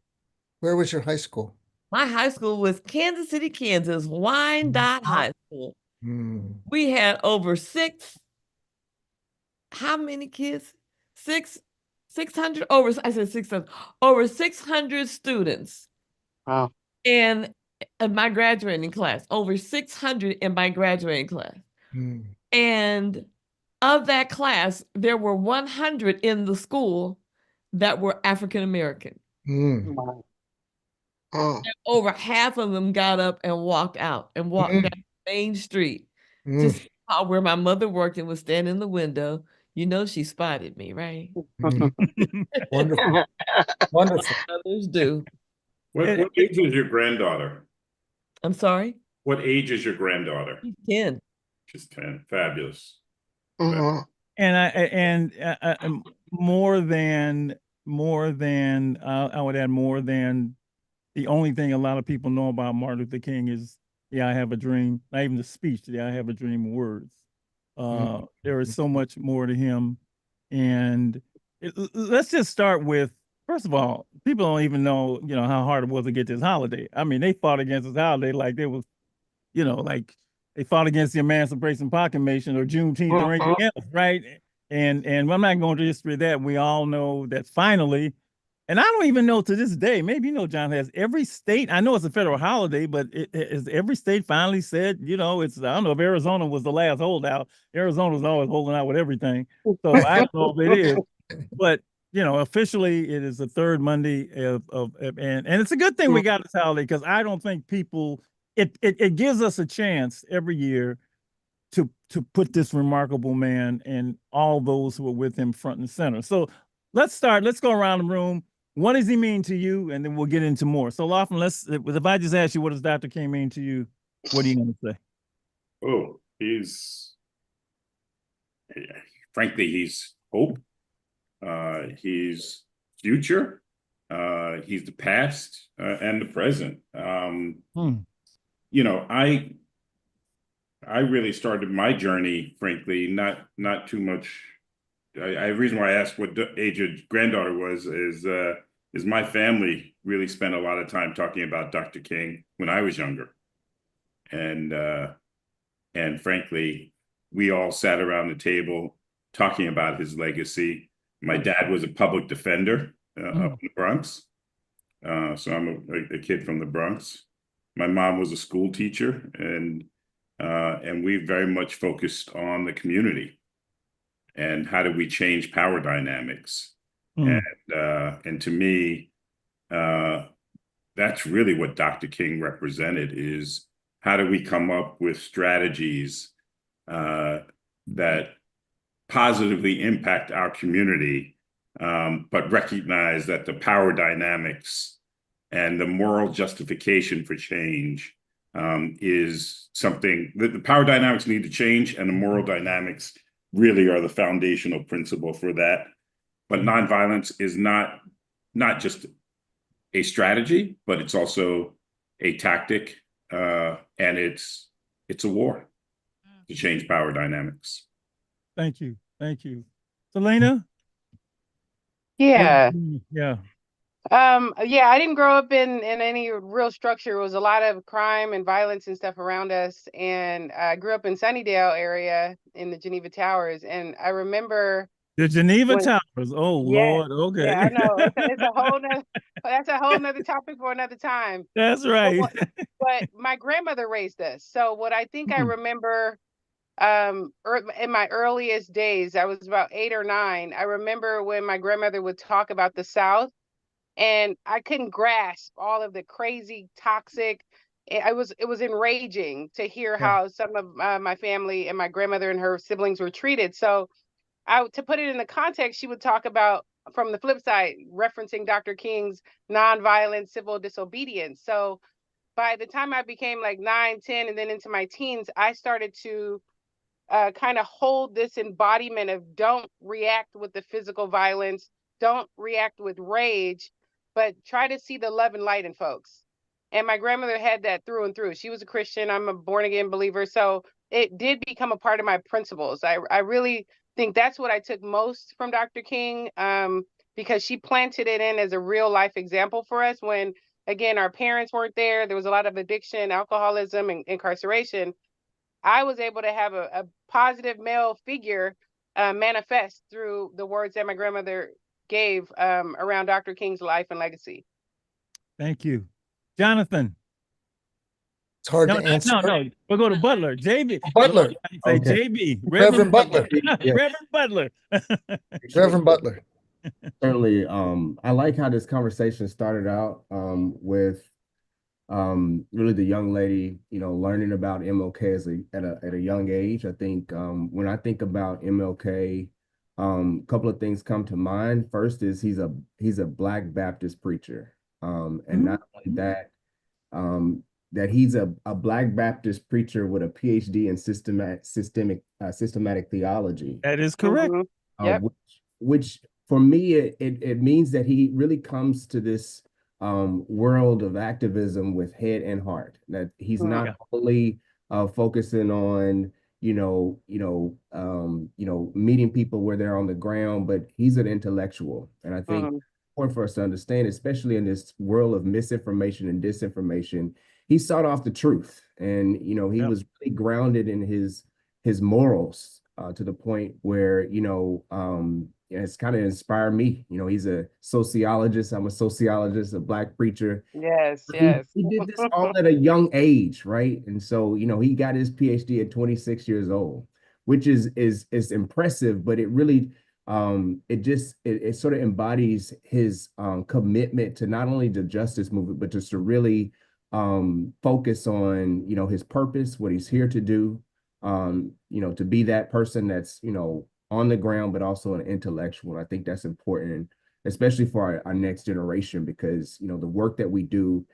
Where was your high school? My high school was Kansas City, Kansas, Wyandotte High School. We had over how many kids? 600, I said 600, over 600 students. Wow. And in my graduating class, over 600 in my graduating class. And of that class, there were 100 in the school that were African American. And over half of them got up and walked out and walked down Main Street to see where my mother worked and was standing in the window. You know, she spotted me, right? Wonderful. Wonderful. Others do. What age is your granddaughter? I'm sorry? What age is your granddaughter? She's 10. She's 10. Fabulous. And more than I would add more than the only thing a lot of people know about Martin Luther King is "Yeah, I have a dream." Not even the speech, "Yeah, I have a dream" words. There is so much more to him, and let's just start with, first of all, people don't even know how hard it was to get this holiday. I mean, they fought against this holiday like there was, like they fought against the Emancipation Proclamation or Juneteenth or anything else, right? And I'm not going to history of that. We all know that finally, and I don't even know to this day, maybe John, has every state, I know it's a federal holiday, but has every state finally said, it's, I don't know if Arizona was the last holdout. Arizona was always holding out with everything. So I don't know if it is, but officially it is the third Monday and it's a good thing we got this holiday, because I don't think people, it gives us a chance every year to put this remarkable man and all those who are with him front and center. So let's go around the room. What does he mean to you? And then we'll get into more. So Laughlin, if I just ask you, what does Dr. King mean to you? What are you going to say? Oh, frankly, he's hope. He's future. He's the past and the present. I really started my journey, frankly, not too much. The reason why I asked what age your granddaughter was is my family really spent a lot of time talking about Dr. King when I was younger, and frankly, we all sat around the table talking about his legacy. My dad was a public defender up in the Bronx, so I'm a kid from the Bronx. My mom was a school teacher, and And we've very much focused on the community and how do we change power dynamics. And to me, that's really what Dr. King represented, is how do we come up with strategies that positively impact our community, but recognize that the power dynamics and the moral justification for change is something that the power dynamics need to change, and the moral dynamics really are the foundational principle for that. But nonviolence is not just a strategy, but it's also a tactic, and it's a war to change power dynamics. Thank you. Thank you. Selena? Yeah. Yeah. Yeah, I didn't grow up in any real structure. It was a lot of crime and violence and stuff around us. And I grew up in Sunnydale area in the Geneva Towers. And I remember the Geneva Towers. Oh, yeah, Lord. Okay. Yeah, I know. It's a whole nother, that's a whole nother topic for another time. That's right. But my grandmother raised us. So what I think I remember in my earliest days, I was about 8 or 9. I remember when my grandmother would talk about the South, and I couldn't grasp all of the crazy, toxic. It was enraging to hear how some of my family and my grandmother and her siblings were treated. So to put it in the context, she would talk about, from the flip side, referencing Dr. King's nonviolent civil disobedience. So by the time I became like 9, 10, and then into my teens, I started to kind of hold this embodiment of don't react with the physical violence, don't react with rage, but try to see the love and light in folks. And my grandmother had that through and through. She was a Christian. I'm a born again believer. So it did become a part of my principles. I really think that's what I took most from Dr. King, because she planted it in as a real life example for us when, again, our parents weren't there. There was a lot of addiction, alcoholism, and incarceration. I was able to have a positive male figure manifest through the words that my grandmother gave around Dr. King's life and legacy. Thank you. Jonathan? It's hard to answer. No. We'll go to Butler. JB. Butler. Say Okay. JB. Reverend Butler. Yeah. Reverend Butler. Reverend Butler. Certainly, I like how this conversation started out with really the young lady, learning about MLK at a young age. I think when I think about MLK, a couple of things come to mind. First is he's a Black Baptist preacher, and not only that, that he's a Black Baptist preacher with a PhD in systematic theology. That is correct. Yep. Which for me, it means that he really comes to this world of activism with head and heart. That he's not only focusing on meeting people where they're on the ground, but he's an intellectual. And I think it's important for us to understand, especially in this world of misinformation and disinformation, he sought off the truth, and he was really grounded in his morals to the point where it's kind of inspired me. He's a sociologist. I'm a sociologist, a Black preacher. Yes. He did this all at a young age, right? And so, he got his PhD at 26 years old, which is impressive, but it really, it sort of embodies his commitment to not only the justice movement, but just to really focus on, his purpose, what he's here to do, to be that person that's, on the ground, but also an intellectual. I think that's important, especially for our next generation, because, the work that we do,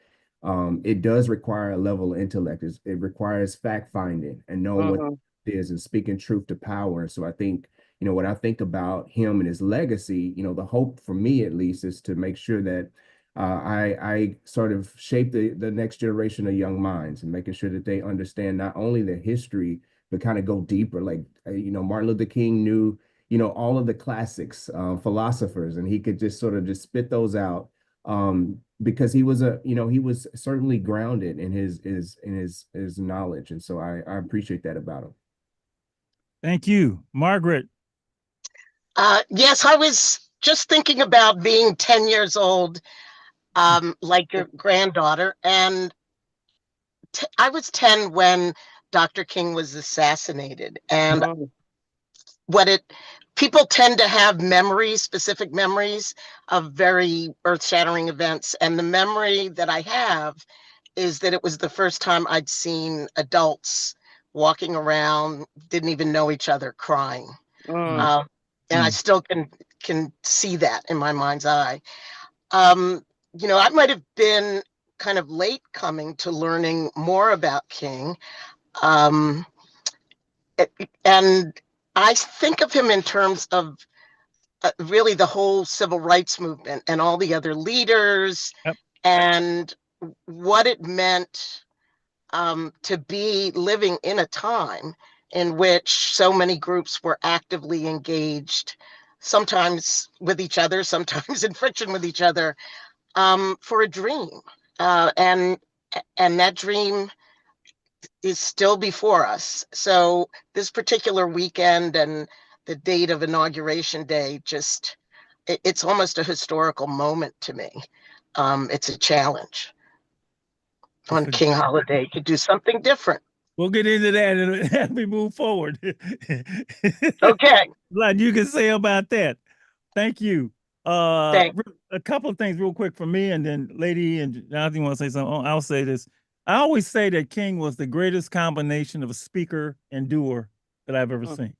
it does require a level of intellect. It requires fact finding and knowing what it is and speaking truth to power. And so I think, when I think about him and his legacy, the hope for me, at least, is to make sure that I sort of shape the next generation of young minds and making sure that they understand not only the history, but kind of go deeper. Like, Martin Luther King knew, all of the classics, philosophers, and he could just sort of just spit those out because he was he was certainly grounded in his knowledge. And so I appreciate that about him. Thank you. Margaret? Yes, I was just thinking about being 10 years old, like your granddaughter. And I was 10 when Dr. King was assassinated. And Mm. people tend to have memories, specific memories of very earth-shattering events. And the memory that I have is that it was the first time I'd seen adults walking around, didn't even know each other, crying. Mm. And I still can see that in my mind's eye. I might have been kind of late coming to learning more about King. And I think of him in terms of really the whole civil rights movement and all the other leaders. Yep. And what it meant to be living in a time in which so many groups were actively engaged, sometimes with each other, sometimes in friction with each other, for a dream. And that dream is still before us. So this particular weekend and the date of Inauguration Day, it's almost a historical moment to me. It's a challenge on King Holiday to do something different. We'll get into that as we move forward. Okay. Like you can say about that. Thank you. A couple of things real quick for me, and then Lady and Jonathan want to say something. I'll say this. I always say that King was the greatest combination of a speaker and doer that I've ever seen.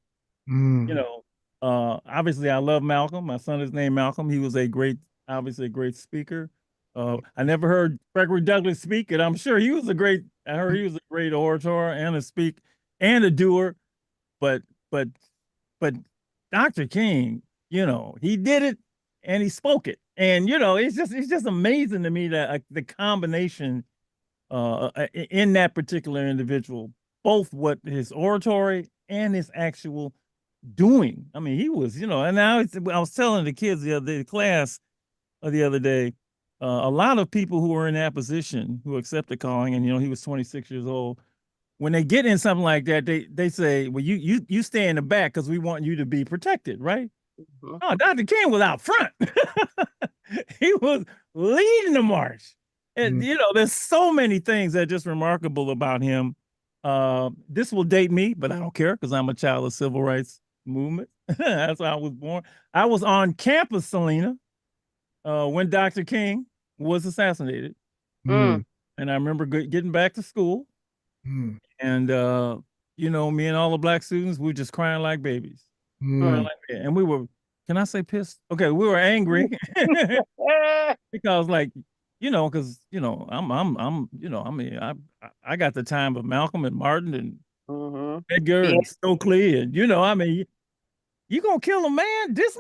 Obviously I love Malcolm. My son is named Malcolm. He was obviously a great speaker. I never heard Frederick Douglass speak, and I'm sure I heard he was a great orator and a doer, but Dr. King, he did it and he spoke it. And, it's just amazing to me that the combination in that particular individual, both what his oratory and his actual doing. I mean, he was, and now I was telling the kids the class the other day, a lot of people who are in that position who accept the calling, and he was 26 years old. When they get in something like that, they say, "Well, you stay in the back because we want you to be protected, right?" Mm-hmm. Oh, Dr. King was out front. He was leading the march, and there's so many things that are just remarkable about him. This will date me, but I don't care because I'm a child of civil rights movement. That's how I was born. I was on campus, Selena, when Dr. King was assassinated. And I remember getting back to school, and me and all the Black students, we were just crying like babies. And we were, can I say pissed? Okay, we were angry because I got the time of Malcolm and Martin and Edgar and Stokely, and you gonna kill a man? This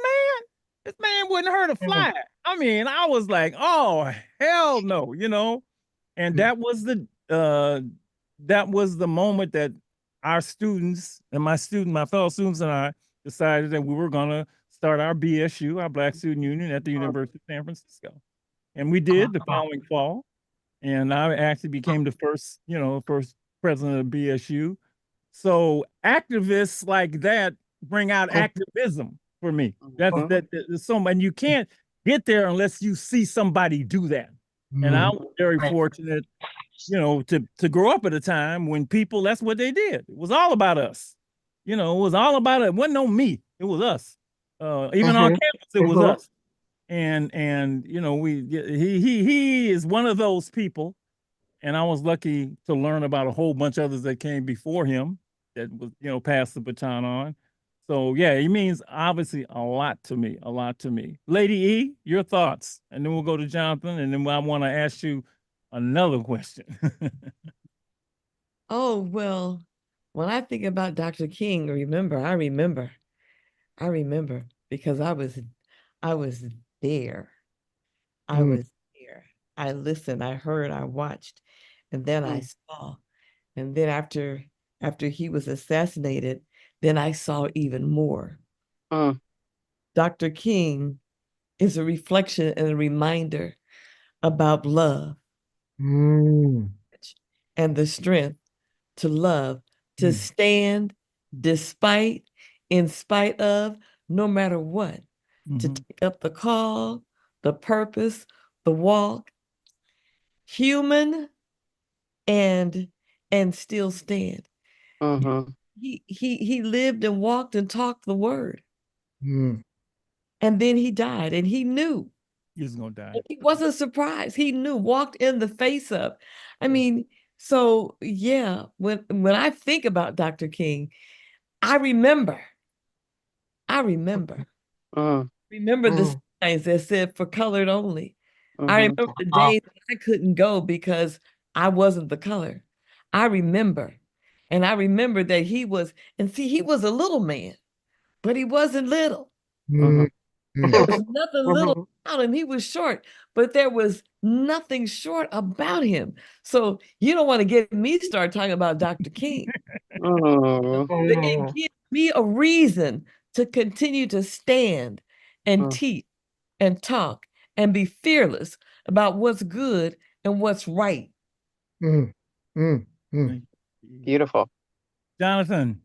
man wouldn't hurt a fly. I mean, I was like, oh hell no, and that was the moment that our students and my fellow students and I decided that we were gonna start our BSU, our Black Student Union, at the University of San Francisco. And we did the following fall. And I actually became the first president of BSU. So activists like that bring out activism for me. That's so, and you can't get there unless you see somebody do that. And I was very fortunate, to grow up at a time when people, that's what they did. It was all about us. It was all about it. It wasn't on me. It was us. Even on campus, it was us. And he is one of those people, and I was lucky to learn about a whole bunch of others that came before him that was passed the baton on. So yeah, he means obviously a lot to me. Lady E, your thoughts, and then we'll go to Jonathan, and then I want to ask you another question. Oh, well, when I think about Dr. King, I remember because I was there. I was there. I listened, I heard, I watched, and then I saw. And then after he was assassinated, then I saw even more. Dr. King is a reflection and a reminder about love and the strength to love, to stand despite, in spite of, no matter what, to take up the call, the purpose, the walk, human, and still stand. Mm-hmm. He lived and walked and talked the word. Mm. And then he died, and he knew. He was gonna die. He wasn't surprised. He knew, walked in the face of. I mean, so yeah, when I think about Dr. King, I remember Mm. remember the Mm. signs that said for colored only. I Mhm. remember the days I couldn't go because I wasn't the color. I remember. And I remember that he was, and see, he was a little man, but he wasn't little. Mm. There was nothing little about him. He was short, but there was nothing short about him. So you don't want to get me started talking about Dr. King. Mm. But it gives me a reason to continue to stand and Mm. teach and talk and be fearless about what's good and what's right. Mm. Mm. Mm. Beautiful. Jonathan.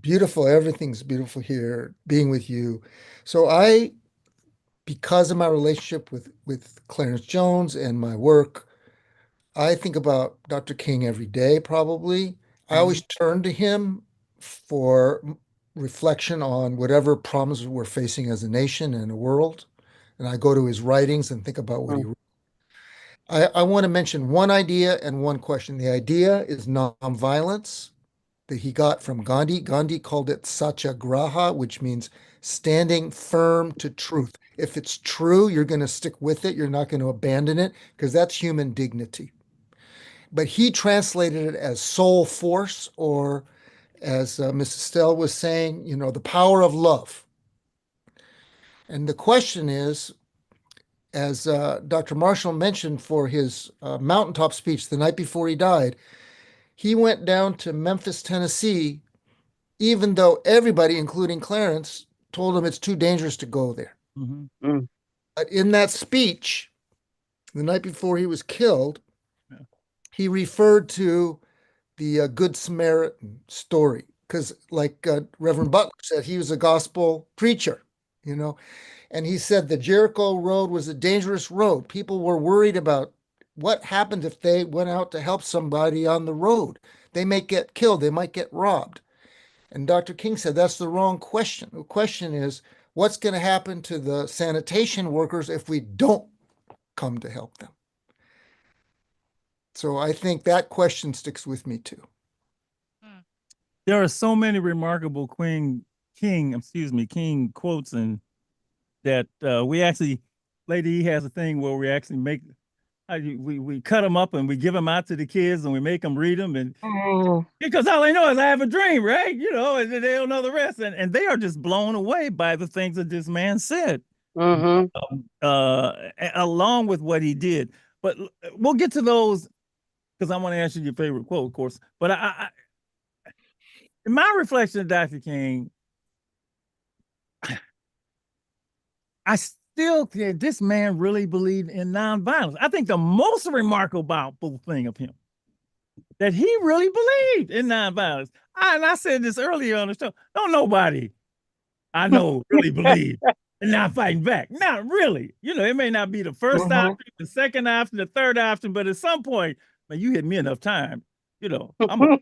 Beautiful. Everything's beautiful here, being with you. So because of my relationship with Clarence Jones and my work, I think about Dr. King every day, probably. I always turn to him for reflection on whatever problems we're facing as a nation and a world. And I go to his writings and think about what he wrote. I want to mention one idea and one question. The idea is nonviolence that he got from Gandhi. Gandhi called it satyagraha, which means standing firm to truth. If it's true, you're going to stick with it. You're not going to abandon it because that's human dignity. But he translated it as soul force, or as Mrs. Stell was saying, the power of love. And the question is, as Dr. Marshall mentioned for his mountaintop speech the night before he died, he went down to Memphis, Tennessee, even though everybody, including Clarence, told him it's too dangerous to go there. Mm-hmm. But in that speech, the night before he was killed, he referred to the Good Samaritan story because, like Reverend Butler said, he was a gospel preacher, and he said the Jericho road was a dangerous road. People were worried about what happened if they went out to help somebody on the road. They might get killed, they might get robbed. And Dr. King said that's the wrong question. The question is, what's going to happen to the sanitation workers if we don't come to help them? So I think that question sticks with me too. There are so many remarkable King quotes, and that we actually, Lady E has a thing where we actually make, we cut them up and we give them out to the kids and we make them read them, and because all they know is I have a dream, right? And they don't know the rest, and they are just blown away by the things that this man said, along with what he did. But we'll get to those because I want to ask you your favorite quote, of course. But in my reflection of Dr. King, I still think this man really believed in nonviolence. I think the most remarkable thing of him, that he really believed in nonviolence. And I said this earlier on the show, don't nobody I know really believe in not fighting back. Not really. It may not be the first option, the second option, the third option, but at some point, man, you hit me enough time, I'm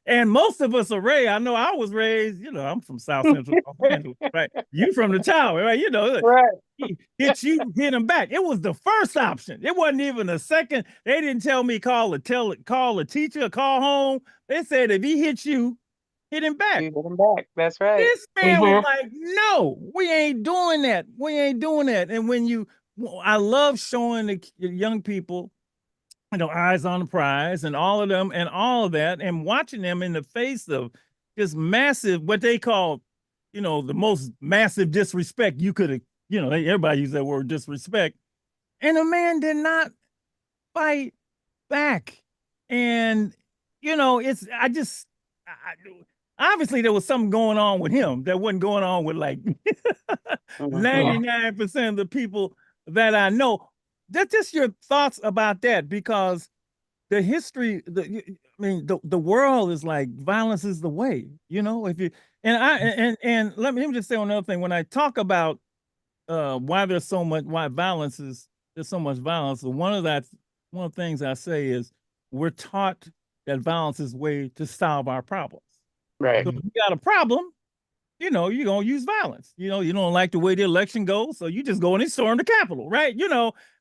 and most of us are raised. I know I was raised, I'm from South Central Los Angeles, right? You from the tower, right? Right. Hit him back. It was the first option. It wasn't even a second. They didn't tell me call a teacher, call home. They said if he hits you, hit him back. You hit him back. That's right. This man was like, no, we ain't doing that. We ain't doing that. And I love showing the young people, eyes on the prize and all of them and all of that, and watching them in the face of just massive, what they call, the most massive disrespect you could have, everybody use that word disrespect. And the man did not fight back. And, obviously there was something going on with him that wasn't going on with like 99% of the people that I know. That's just your thoughts about that, because the history, the world is like violence is the way, if you, and let me just say another thing. When I talk about why there's so much, there's so much violence, one of the things I say is we're taught that violence is a way to solve our problems. Right. So if you got a problem, you're going to use violence. You don't like the way the election goes, so you just go in and storm the Capitol, right?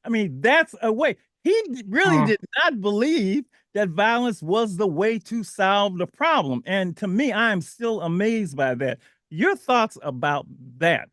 I mean, that's a way. He really did not believe that violence was the way to solve the problem. And to me, I'm still amazed by that. Your thoughts about that?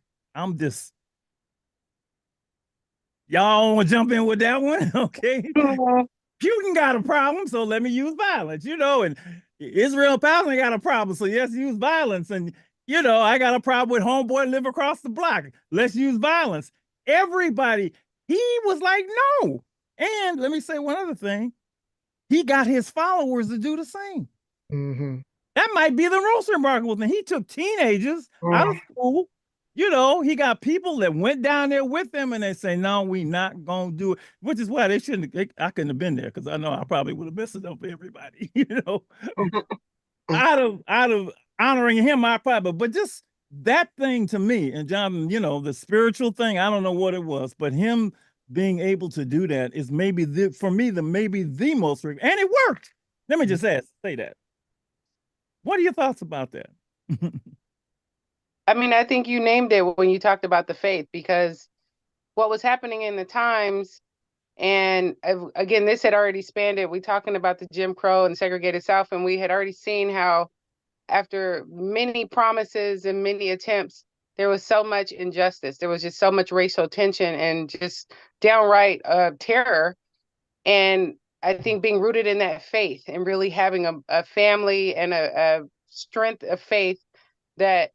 Y'all want to jump in with that one? Okay. Putin got a problem, so let me use violence, and Israel Palestine got a problem, so let's use violence. And, I got a problem with homeboy live across the block. Let's use violence. Everybody, he was like, no. And let me say one other thing. He got his followers to do the same. Mm-hmm. That might be the most remarkable thing. He took teenagers out of school. He got people that went down there with him and they say, no, we not going to do it, which is why I couldn't have been there, because I know I probably would have messed it up for everybody, out of honoring him, but just that thing to me, and Jonathan, the spiritual thing, I don't know what it was, but him being able to do that is maybe maybe the most, and it worked. Let me just say that. What are your thoughts about that? I mean, I think you named it when you talked about the faith, because what was happening in the times, and again, this had already spanned it. We're talking about the Jim Crow and segregated South, and we had already seen how after many promises and many attempts, there was so much injustice. There was just so much racial tension and just downright terror. And I think being rooted in that faith and really having a family and a strength of faith, that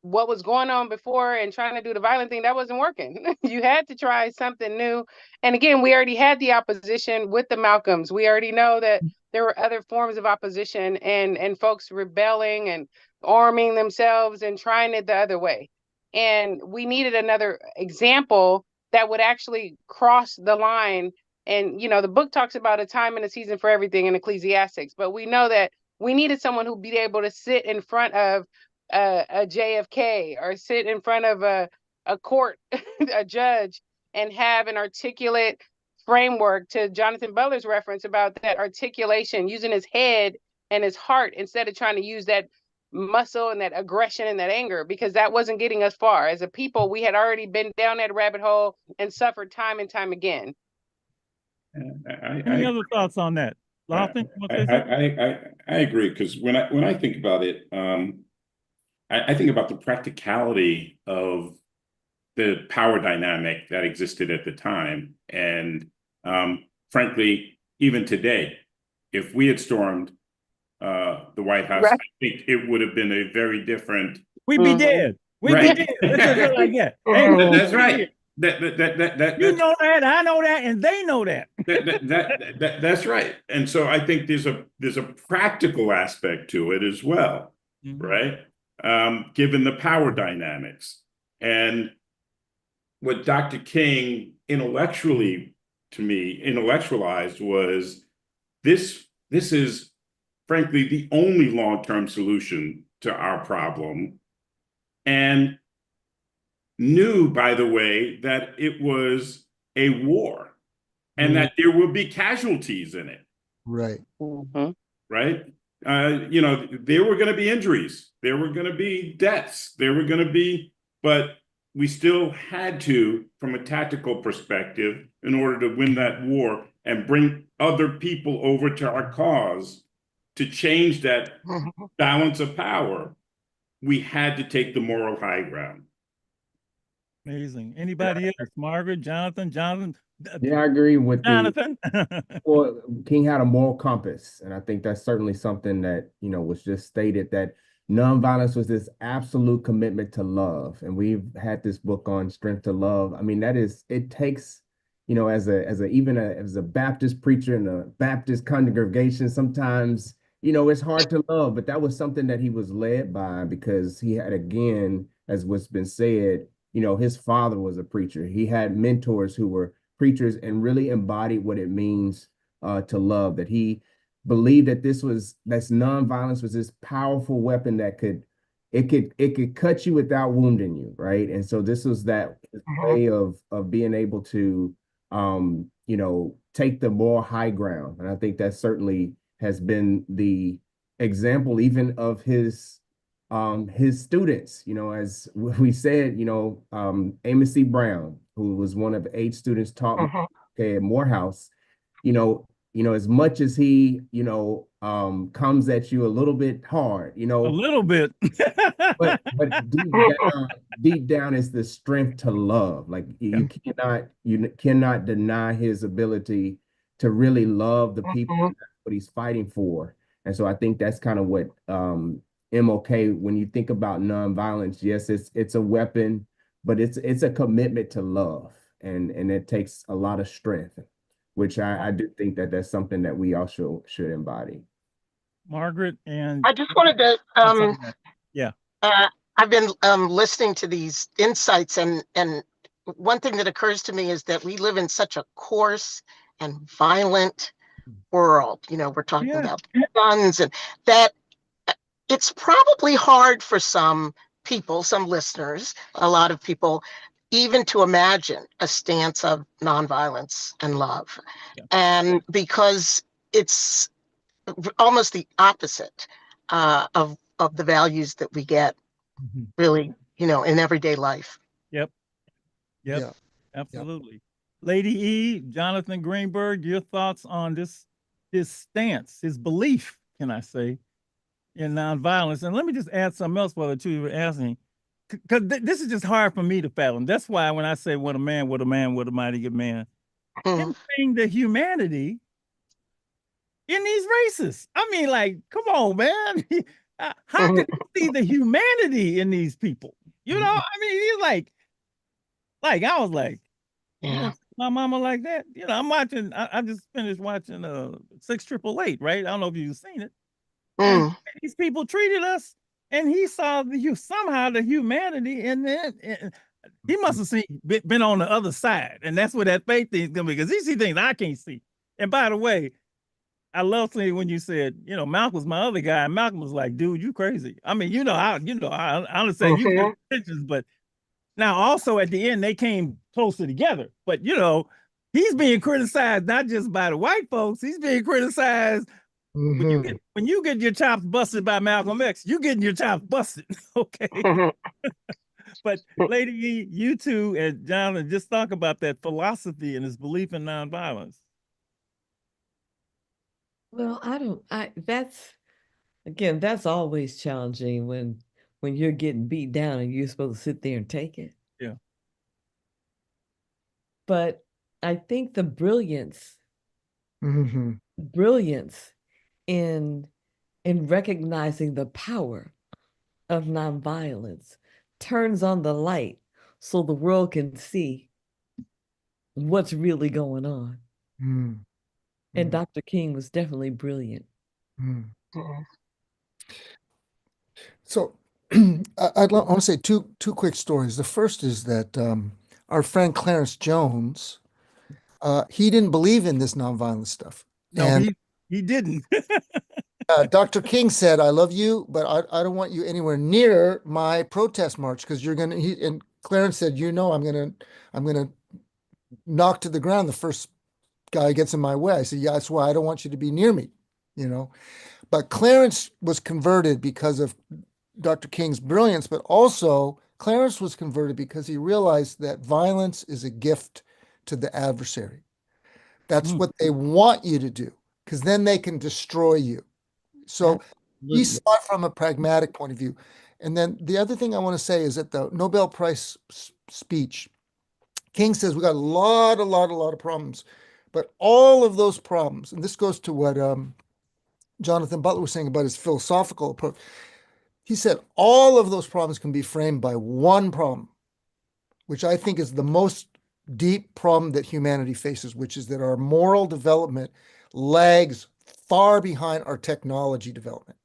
what was going on before and trying to do the violent thing, that wasn't working. You had to try something new. And again, we already had the opposition with the Malcolms. We already know that there were other forms of opposition and folks rebelling and arming themselves and trying it the other way. And we needed another example that would actually cross the line. And, the book talks about a time and a season for everything in Ecclesiastics, but we know that we needed someone who'd be able to sit in front of a JFK or sit in front of a court, a judge, and have an articulate framework, to Jonathan Butler's reference about that articulation, using his head and his heart instead of trying to use that muscle and that aggression and that anger, because that wasn't getting us far. As a people, we had already been down that rabbit hole and suffered time and time again. Any other thoughts on that? Lofton, I agree, because when I think about it, I think about the practicality of the power dynamic that existed at the time. And frankly, even today, if we had stormed the White House, right, I think it would have been a very different... We'd be dead. We'd be dead. That's right. You know that, I know that, and they know that. That's right. And so I think there's a practical aspect to it as well, right? Given the power dynamics. And what Dr. King intellectualized was this is frankly the only long-term solution to our problem, and knew, by the way, that it was a war and that there will be casualties in it. Right. Right. There were going to be injuries, there were going to be deaths, but we still had to, from a tactical perspective, in order to win that war and bring other people over to our cause to change that balance of power, we had to take the moral high ground. Amazing. Anybody else? Margaret, Jonathan? Yeah, I agree with Jonathan. Well, King had a moral compass, and I think that's certainly something that was just stated, that nonviolence was this absolute commitment to love. And we've had this book on Strength to Love. I mean, it takes, as a Baptist preacher in a Baptist congregation, sometimes, it's hard to love, but that was something that he was led by, because he had, again, as what's been said, his father was a preacher. He had mentors who were preachers and really embodied what it means to love, that he believed that nonviolence was this powerful weapon that could cut you without wounding you, right? And so this was that way of being able to take the moral high ground. And I think that certainly has been the example even of his students, you know, as we said, you know, Amos C. Brown, who was one of 8 students taught at Morehouse, you know, as much as he, you know, comes at you a little bit hard, you know, a little bit, but deep down is the strength to love. Like you cannot deny his ability to really love the people. That's what he's fighting for. And so I think that's kind of what MLK, when you think about nonviolence, yes, it's a weapon, but it's a commitment to love, and it takes a lot of strength, which I do think that that's something that we also should embody. Margaret, and I just wanted to yeah. I've been listening to these insights, and one thing that occurs to me is that we live in such a coarse and violent world. You know, we're talking about guns, and that it's probably hard for some people, some listeners, a lot of people, even to imagine a stance of nonviolence and love. And because it's almost the opposite of the values that we get really, you know, in everyday life. Yep. Absolutely. Lady E, Jonathan Greenberg, your thoughts on this stance, his belief, can I say, in nonviolence? And let me just add something else while the two of you were asking, because this is just hard for me to fathom. That's why when I say what a man, what a man, what a mighty good man, him seeing the humanity in these races. I mean, like, come on, man. How could you see the humanity in these people? You know, I mean, he's like I was like, my mama like that. You know, I'm watching. I just finished watching 6888, right? I don't know if you've seen it. And these people treated us, and he saw somehow the humanity, and then he must have been on the other side, and that's where that faith thing is gonna be, because he see things I can't see. And by the way, I love seeing when you said, you know, Malcolm was my other guy, and Malcolm was like, "Dude, you crazy." I mean, I understand you got intentions, but now also at the end they came closer together. But you know, he's being criticized not just by the white folks; he's being criticized. When you get your chops busted by Malcolm X, you getting your chops busted, okay? But Lady E, you two and Jonathan, just talk about that philosophy and his belief in nonviolence. Well, that's always challenging when you're getting beat down and you're supposed to sit there and take it. Yeah. But I think the brilliance in recognizing the power of nonviolence turns on the light so the world can see what's really going on. And Dr. King was definitely brilliant. So I want to say two quick stories. The first is that our friend Clarence Jones, he didn't believe in this nonviolent stuff. No, and he didn't. Dr. King said, "I love you, but I don't want you anywhere near my protest march because you're gonna." And Clarence said, "You know, I'm gonna knock to the ground the first guy gets in my way." I said, "Yeah, that's why I don't want you to be near me." You know, but Clarence was converted because of Dr. King's brilliance, but also Clarence was converted because he realized that violence is a gift to the adversary. That's what they want you to do, because then they can destroy you. So he saw it from a pragmatic point of view. And then the other thing I want to say is that the Nobel Prize speech, King says we got a lot of problems, but all of those problems, and this goes to what Jonathan Butler was saying about his philosophical approach. He said all of those problems can be framed by one problem, which I think is the most deep problem that humanity faces, which is that our moral development lags far behind our technology development,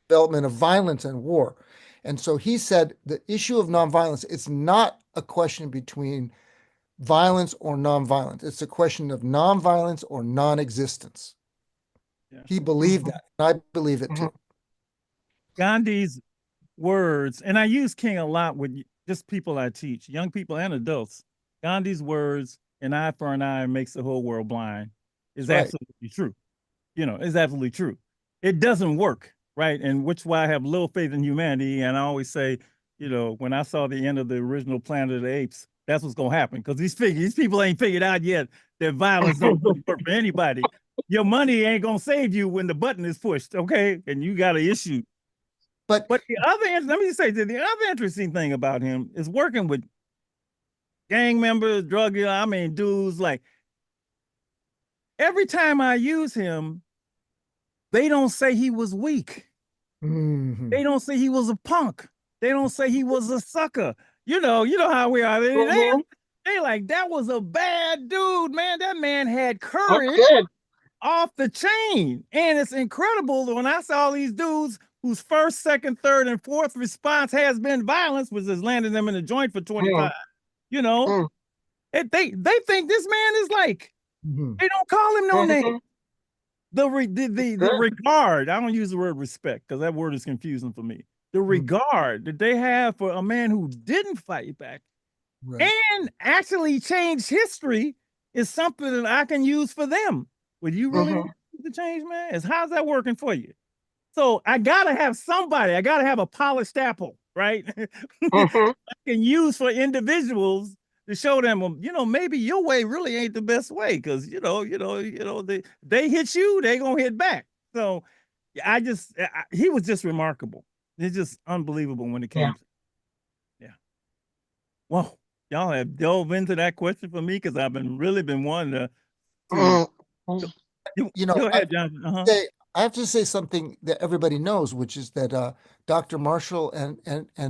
development of violence and war. And so he said the issue of nonviolence, it's not a question between violence or nonviolence. It's a question of nonviolence or non-existence. He believed that, and I believe it too. Gandhi's words, and I use King a lot with just people I teach, young people and adults. Gandhi's words, "an eye for an eye makes the whole world blind," is Right. absolutely true. It's absolutely true. It doesn't work, right? And which is why I have little faith in humanity. And I always say, when I saw the end of the original Planet of the Apes, that's what's gonna happen. Because these people ain't figured out yet that violence don't really work for anybody. Your money ain't gonna save you when the button is pushed, okay? And you got an issue. But the other, let me just say, the other interesting thing about him is working with gang members, drug dealers, dudes like. Every time I use him, they don't say he was weak. Mhm. They don't say he was a punk. They don't say he was a sucker. You know how we are. They like, that was a bad dude, man. That man had courage off the chain. And it's incredible that when I saw these dudes whose first, second, third, and fourth response has been violence, which has landed them in a joint for 25, they think this man is like, they don't call him no name. The regard, I don't use the word respect because that word is confusing for me. The regard that they have for a man who didn't fight back and actually changed history is something that I can use for them. Would you really want to change, man? How's that working for you? So I gotta have somebody, I gotta have a polished apple, right? I can use for individuals to show them, maybe your way really ain't the best way, because they hit you, they gonna hit back. So he was just remarkable. It's just unbelievable when it came. Well, y'all have delved into that question for me because I've really been wanting to. Go ahead, Jonathan. I have to say something that everybody knows, which is that Dr. Marshall and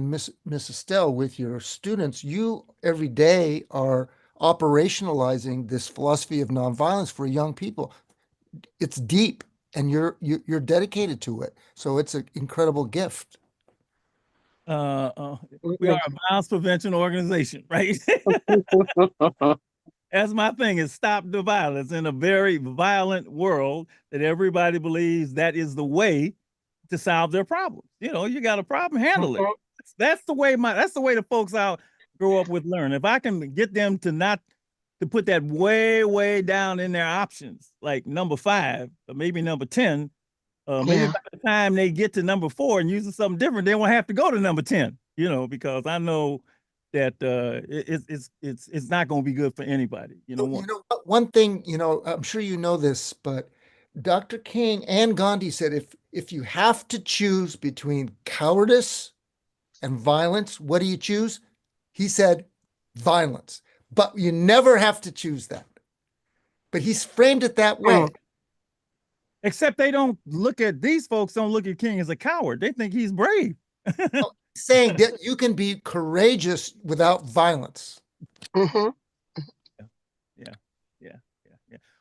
Miss Estelle, with your students, you every day are operationalizing this philosophy of nonviolence for young people. It's deep, and you're dedicated to it. So it's an incredible gift. We are a violence prevention organization, right? That's my thing, is stop the violence in a very violent world that everybody believes that is the way to solve their problems. You got a problem, handle it. That's the way the folks out grow up with learn. If I can get them to put that way, way down in their options, like number 5 or maybe number 10, maybe by the time they get to number 4 and using something different, they won't have to go to number 10, because I know that it's not going to be good for anybody. One thing, I'm sure you know this, but Dr. King and Gandhi said, if you have to choose between cowardice and violence, what do you choose? He said violence, but you never have to choose that. But he's framed it that way. Except these folks don't look at King as a coward. They think he's brave. Saying that you can be courageous without violence. Yeah.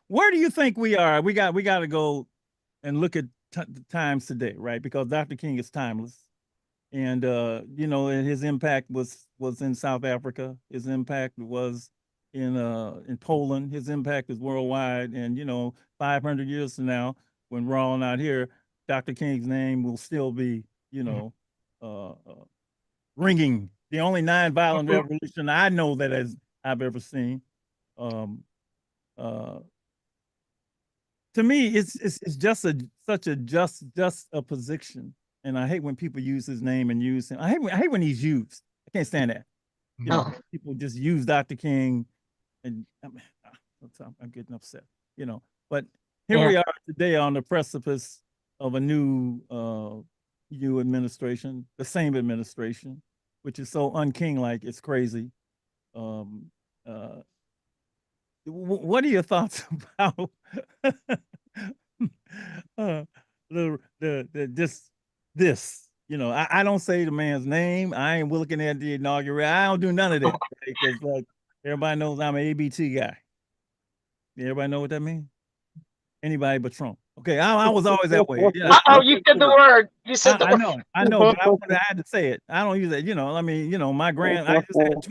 Where do you think we are? We got to go and look at the times today, right? Because Dr. King is timeless, and his impact was in South Africa. His impact was in Poland. His impact is worldwide, and 500 years from now, when we're all not here, Dr. King's name will still be, ringing. The only nonviolent revolution I know that I've ever seen. To me, it's just such a just a position, and I hate when people use his name and use him. I hate when he's used. I can't stand that. People just use Dr. King, and I'm getting upset. But here we are today on the precipice of a new new administration, the same administration, which is so un-King-like, it's crazy. What are your thoughts about this? I don't say the man's name. I ain't looking at the inauguration. I don't do none of that, because everybody knows I'm an ABT guy. Everybody know what that means? Anybody but Trump. Okay, I was always that way. You said the word. You said the word. I know, but I had to say it. I don't use it. My I just had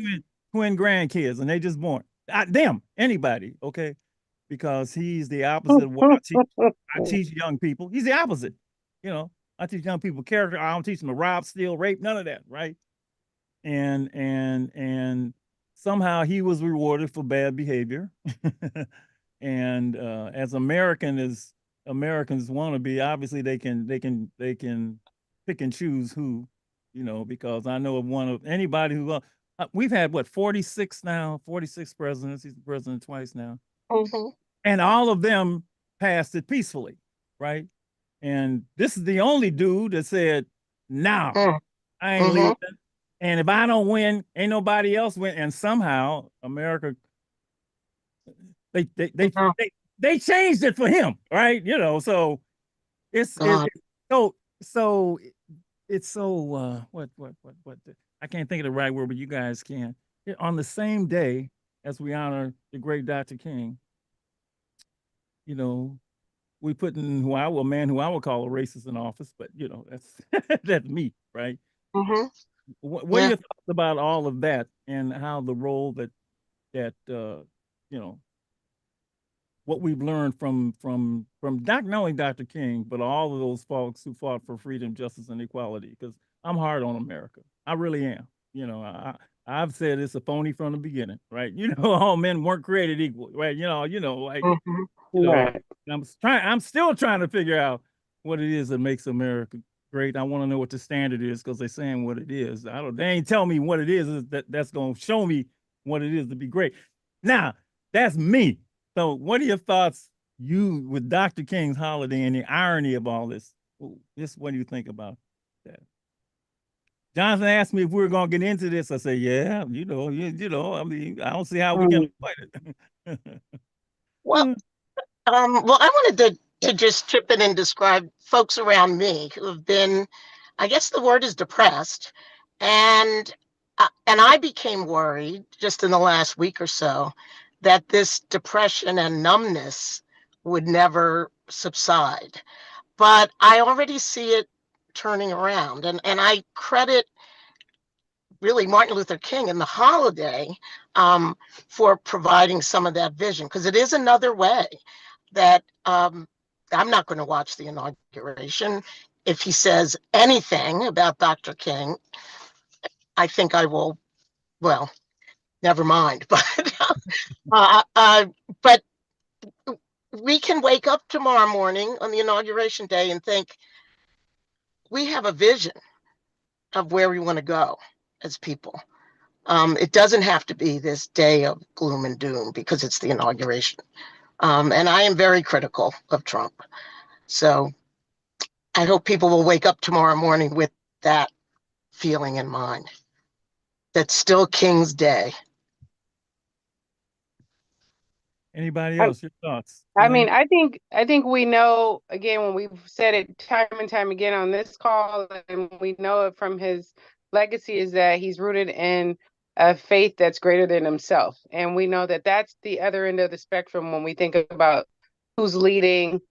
twin grandkids, and they just born. Damn, anybody, okay? Because he's the opposite of what I teach young people. He's the opposite. I teach young people character. I don't teach them to rob, steal, rape, none of that, right? And somehow he was rewarded for bad behavior. And as Americans want to be, obviously they can pick and choose who, because I know of anybody who we've had what 46 presidents. He's the president twice now, and all of them passed it peacefully, right? And this is the only dude that said, "Nah, I ain't leaving. And if I don't win, ain't nobody else win." And somehow America, they changed it for him, right? So it's so what I can't think of the right word, but you guys can. On the same day as we honor the great Dr. King, we put in a man who I would call a racist in office, but that's that's me, right? What are your thoughts about all of that and how the role that what we've learned from not only Dr. King, but all of those folks who fought for freedom, justice, and equality? Because I'm hard on America. I really am. I've said it's a phony from the beginning, right? All men weren't created equal, right? I'm still trying to figure out what it is that makes America great. I want to know what the standard is, because they're saying what it is. They ain't tell me what it is that's going to show me what it is to be great. Now, that's me. So what are your thoughts, with Dr. King's holiday and the irony of all this? What do you think about that? Jonathan asked me if we were going to get into this. I said, yeah, I mean, I don't see how we can avoid it. Well, I wanted to just chip in and describe folks around me who have been, I guess the word is depressed. And I became worried just in the last week or so that this depression and numbness would never subside. But I already see it turning around. And I credit really Martin Luther King and the holiday for providing some of that vision, because it is another way that I'm not going to watch the inauguration. If he says anything about Dr. King, I think I will, well, never mind. But we can wake up tomorrow morning on the inauguration day and think we have a vision of where we want to go as people. It doesn't have to be this day of gloom and doom because it's the inauguration. And I am very critical of Trump. So I hope people will wake up tomorrow morning with that feeling in mind. That's still King's Day. Anybody else? Your thoughts? I mean, I think we know, again, when we've said it time and time again on this call, and we know it from his legacy, is that he's rooted in a faith that's greater than himself. And we know that that's the other end of the spectrum when we think about who's leading,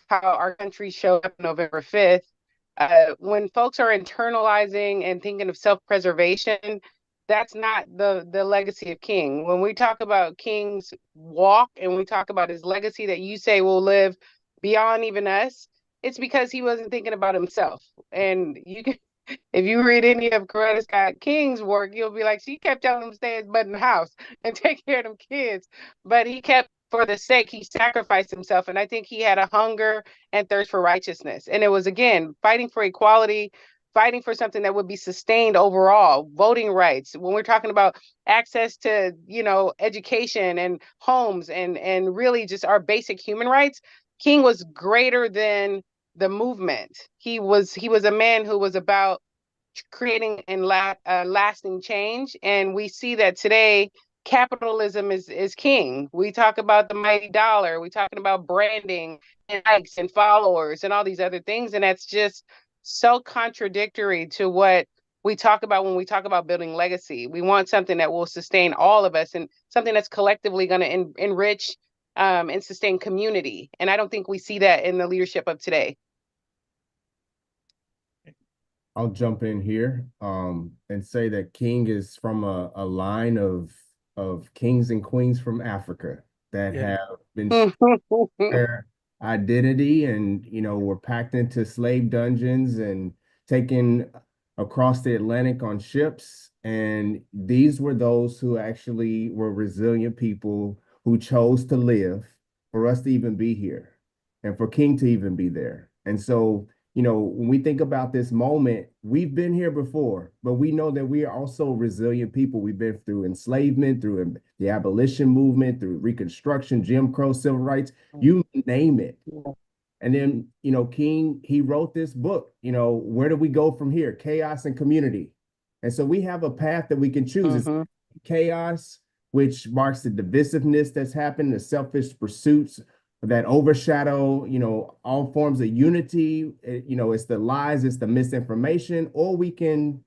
how our country showed up November 5th. When folks are internalizing and thinking of self-preservation, that's not the legacy of King. When we talk about King's walk and we talk about his legacy that you say will live beyond even us, it's because he wasn't thinking about himself. And you can, if you read any of Coretta Scott King's work, you'll be like, she kept telling him to stay in the house and take care of them kids. But he kept, for the sake, he sacrificed himself. And I think he had a hunger and thirst for righteousness. And it was, again, fighting for equality, fighting for something that would be sustained overall, voting rights. When we're talking about access to, education and homes and really just our basic human rights, King was greater than the movement. He was a man who was about creating and lasting change. And we see that today, capitalism is king. We talk about the mighty dollar. We're talking about branding and likes and followers and all these other things. And that's just so contradictory to what we talk about when we talk about building legacy. We want something that will sustain all of us and something that's collectively going to enrich and sustain community. And I don't think we see that in the leadership of today. I'll jump in here and say that King is from a line of kings and queens from Africa that have been their identity and were packed into slave dungeons and taken across the Atlantic on ships. And these were those who actually were resilient people who chose to live for us to even be here and for King to even be there. And so, you know, when we think about this moment, we've been here before, but we know that we are also resilient people. We've been through enslavement, through the abolition movement, through Reconstruction, Jim Crow, civil rights, you name it. And then, you know, King, he wrote this book, you know, where do we go from here? Chaos and community. And so we have a path that we can choose. It's chaos, which marks the divisiveness that's happened, the selfish pursuits that overshadow, you know, all forms of unity. You know, it's the lies, it's the misinformation, or we can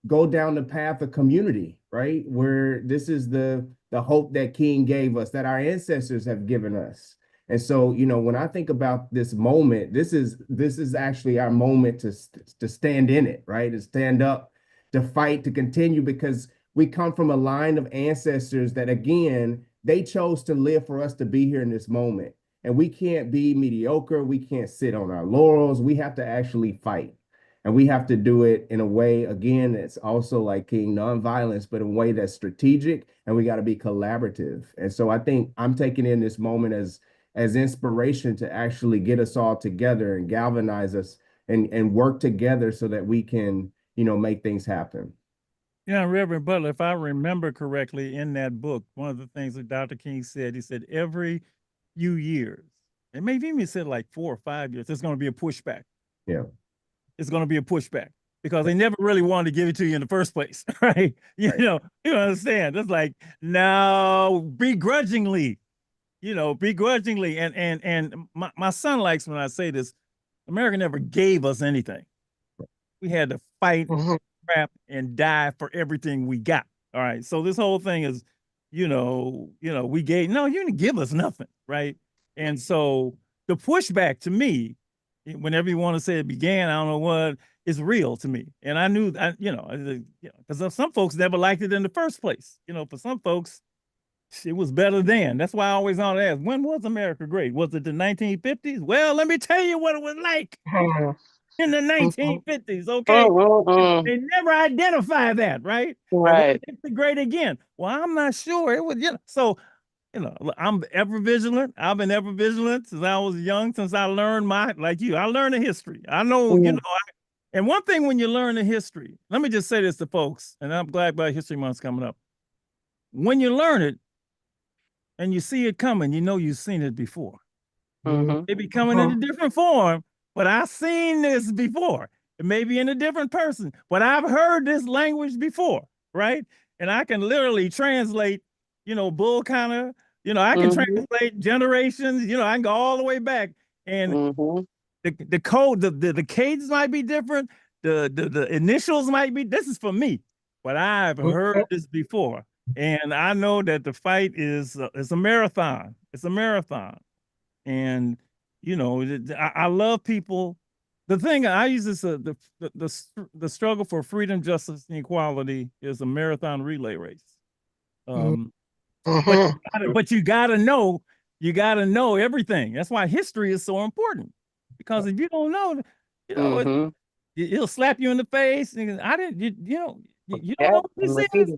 go down the path of community, right? Where this is the hope that King gave us, that our ancestors have given us. And so, you know, when I think about this moment, this is actually our moment to stand in it, right? To stand up, to fight, to continue, because we come from a line of ancestors that, again, they chose to live for us to be here in this moment. And we can't be mediocre. We can't sit on our laurels. We have to actually fight. And we have to do it in a way, again, that's also like King, nonviolence, but in a way that's strategic, and we got to be collaborative. And so I think I'm taking in this moment as inspiration to actually get us all together and galvanize us and work together so that we can, you know, make things happen. Yeah, Reverend Butler, if I remember correctly in that book, one of the things that Dr. King said, he said every few years, and maybe even said like 4 or 5 years, there's going to be a pushback. Yeah. It's going to be a pushback because they never really wanted to give it to you in the first place, right? You know, you understand. It's like, no, begrudgingly, you know, begrudgingly. And my son likes when I say this, America never gave us anything. We had to fight, crap, and die for everything we got. All right. So this whole thing is, you know, we gave, no, you didn't give us nothing, right? And so the pushback to me, whenever you want to say it began, I don't know what, is real to me. And I knew, because some folks never liked it in the first place. You know, for some folks, it was better then. That's why I always want to ask, when was America great? Was it the 1950s? Well, let me tell you what it was like in the 1950s, okay? They never identify that, right? Right. It's the great again. Well, I'm not sure. It was, you know, so, you know, I'm ever vigilant. I've been ever vigilant since I was young, since I learned like you, I learned the history. I know, you know, and one thing when you learn the history, let me just say this to folks, and I'm glad Black History Month's coming up. When you learn it and you see it coming, you know you've seen it before. It be coming in a different form, but I've seen this before. It may be in a different person, but I've heard this language before, right? And I can literally translate, you know, bull kind of, you know, I can translate generations, you know, I can go all the way back. And the code, the cadence might be different. The initials might be, this is for me, but I've heard this before. And I know that the fight is a marathon. It's a marathon. And, you know, I love people. The thing I use this, the struggle for freedom, justice, and equality is a marathon relay race. But you gotta know everything. That's why history is so important. Because if you don't know, you know, it'll slap you in the face. And I didn't, you know, you don't know what this is.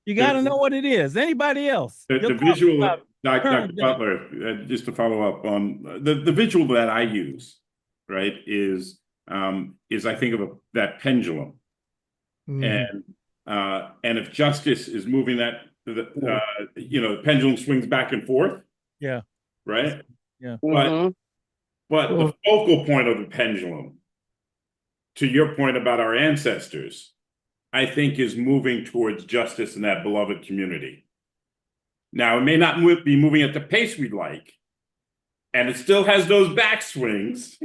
You got to know what it is. Anybody else? The visual, Dr. Butler, just to follow up on the visual that I use, right, is I think of that pendulum, and if justice is moving that, you know, the pendulum swings back and forth. Yeah. Right. Yeah. But the focal point of the pendulum, to your point about our ancestors, I think is moving towards justice in that beloved community. Now, it may not be moving at the pace we'd like, and it still has those backswings,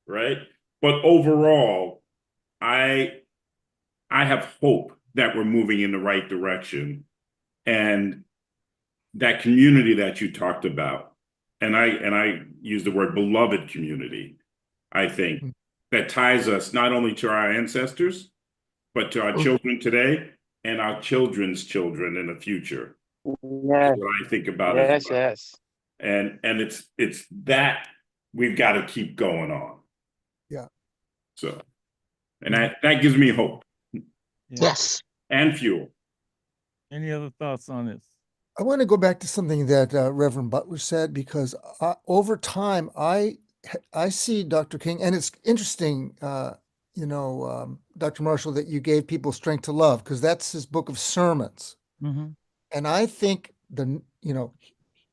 right? But overall, I have hope that we're moving in the right direction, and that community that you talked about, and I use the word beloved community, I think, that ties us not only to our ancestors, but to our children today and our children's children in the future. Yes. That's what I think about it. Yes, yes. And it's that we've got to keep going on. Yeah. So, and that gives me hope. Yes. And fuel. Any other thoughts on this? I want to go back to something that Reverend Butler said, because over time, I see Dr. King, and it's interesting, Dr. Marshall, that you gave people Strength to Love, because that's his book of sermons. Mhm. And I think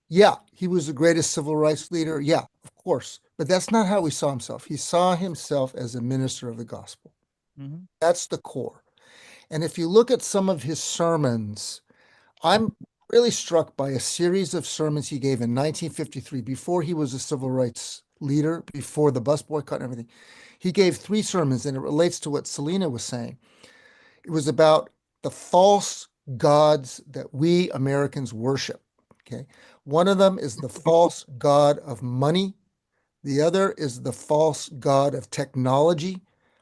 yeah, he was the greatest civil rights leader. Yeah, of course. But that's not how he saw himself. He saw himself as a minister of the gospel. Mhm. That's the core. And if you look at some of his sermons, I'm really struck by a series of sermons he gave in 1953, before he was a civil rights leader, before the bus boycott and everything. He gave 3 sermons, and it relates to what Selena was saying. It was about the false gods that we Americans worship. Okay. One of them is the false god of money. The other is the false god of technology.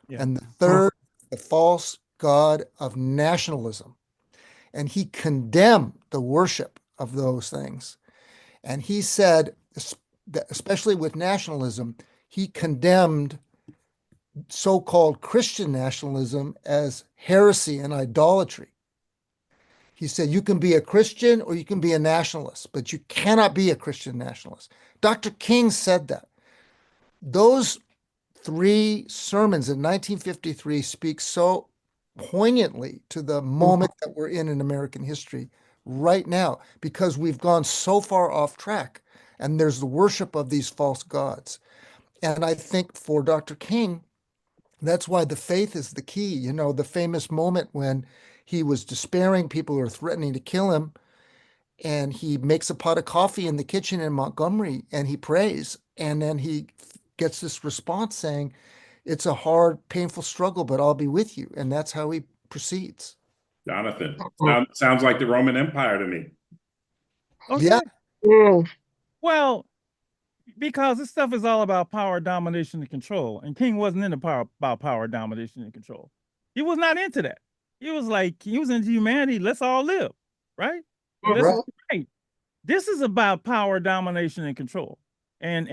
Yeah. And the third, the false god of nationalism. And he condemned the worship of those things. And he said, that especially with nationalism, he condemned so-called Christian nationalism as heresy and idolatry. He said, you can be a Christian or you can be a nationalist, but you cannot be a Christian nationalist. Dr. King said that. Those 3 sermons in 1953 speak so poignantly to the moment that we're in American history right now, because we've gone so far off track, and there's the worship of these false gods. And I think for Dr. King, that's why the faith is the key. The famous moment when he was despairing, people are threatening to kill him, and he makes a pot of coffee in the kitchen in Montgomery, and he prays, and then he gets this response saying, it's a hard, painful struggle, but I'll be with you. And that's how he proceeds. Jonathan, sounds like the Roman Empire to me. Okay. Yeah. Well, because this stuff is all about power, domination, and control. And King wasn't into about power, domination, and control. He was not into that. He was into humanity. Let's all live, right? Right. This is about power, domination, and control. And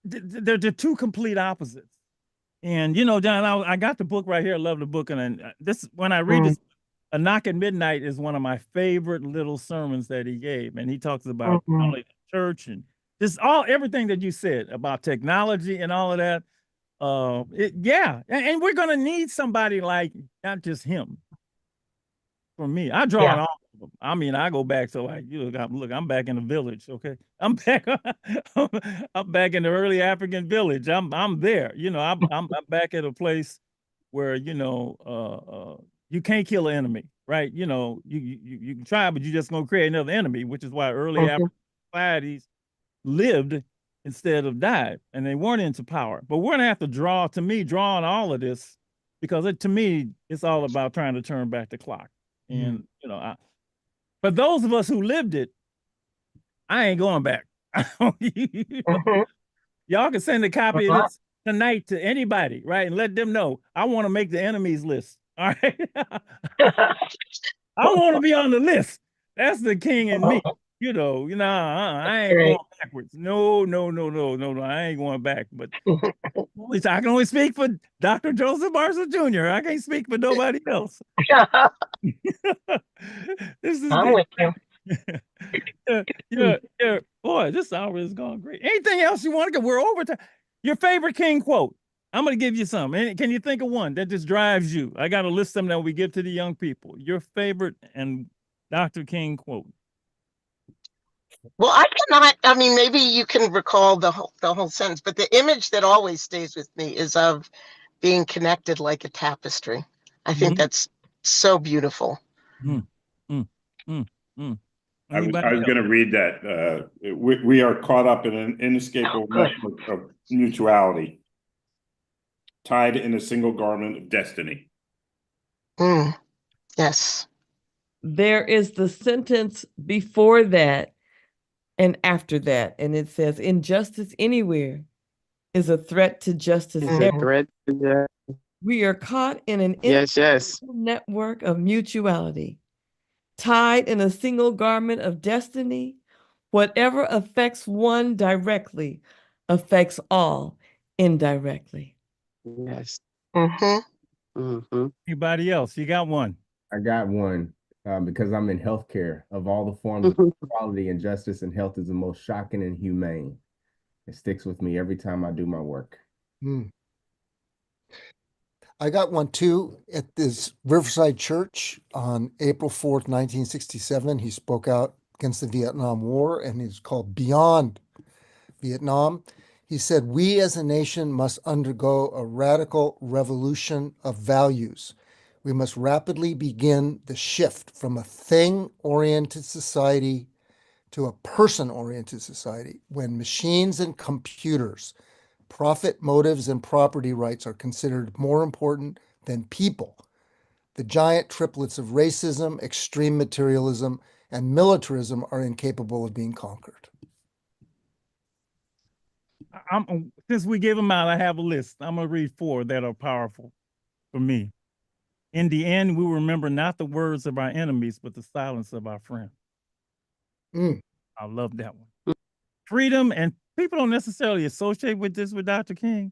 they're 2 complete opposites. And John, I got the book right here. I love the book, and when I read this, A Knock at Midnight is one of my favorite little sermons that he gave, and he talks about the church and just everything that you said about technology and all of that. And we're gonna need somebody like, not just him. For me, I draw on all of them. I mean, I go back to look, I'm back in the village. Okay, I'm back. I'm back in the early African village. I'm there. I'm back at a place where you can't kill an enemy, right? You can try, but you're just gonna create another enemy, which is why early African societies lived instead of died, and they weren't into power. But we're gonna have to draw on all of this, because to me, it's all about trying to turn back the clock. And for those of us who lived it, I ain't going back. Y'all can send a copy of this tonight to anybody, right? And let them know I want to make the enemies list. All right. I want to be on the list. That's the King in me. I ain't going backwards. No. I ain't going back. But I can only speak for Dr. Joseph Marshall Jr. I can't speak for nobody else. This is boy, this hour is going great. Anything else you want to go? We're over time. Your favorite King quote. I'm going to give you some. Can you think of one that just drives you? I got to list them that we give to the young people. Your favorite and Dr. King quote. Well, I cannot. I mean, maybe you can recall the whole sentence, but the image that always stays with me is of being connected like a tapestry. I think that's so beautiful. I was going to read that. We are caught up in an inescapable network of mutuality, tied in a single garment of destiny. Yes. There is the sentence before that and after that, and it says, injustice anywhere is a threat to justice everywhere. We are caught in an network of mutuality, tied in a single garment of destiny. Whatever affects one directly affects all indirectly. Yes. Anybody else? You got one? I got one. because I'm in healthcare. Of all the forms of equality and justice and health is the most shocking and humane. It sticks with me every time I do my work. I got one too at this Riverside Church on April 4th, 1967. He spoke out against the Vietnam War, and it's called Beyond Vietnam. He said, "We as a nation must undergo a radical revolution of values. We must rapidly begin the shift from a thing-oriented society to a person-oriented society when machines and computers, profit motives and property rights are considered more important than people. The giant triplets of racism, extreme materialism, and militarism are incapable of being conquered." Since we gave them out, I have a list. I'm going to read 4 that are powerful for me. In the end, we will remember not the words of our enemies, but the silence of our friends. I love that one. Freedom, and people don't necessarily associate with this with Dr. King,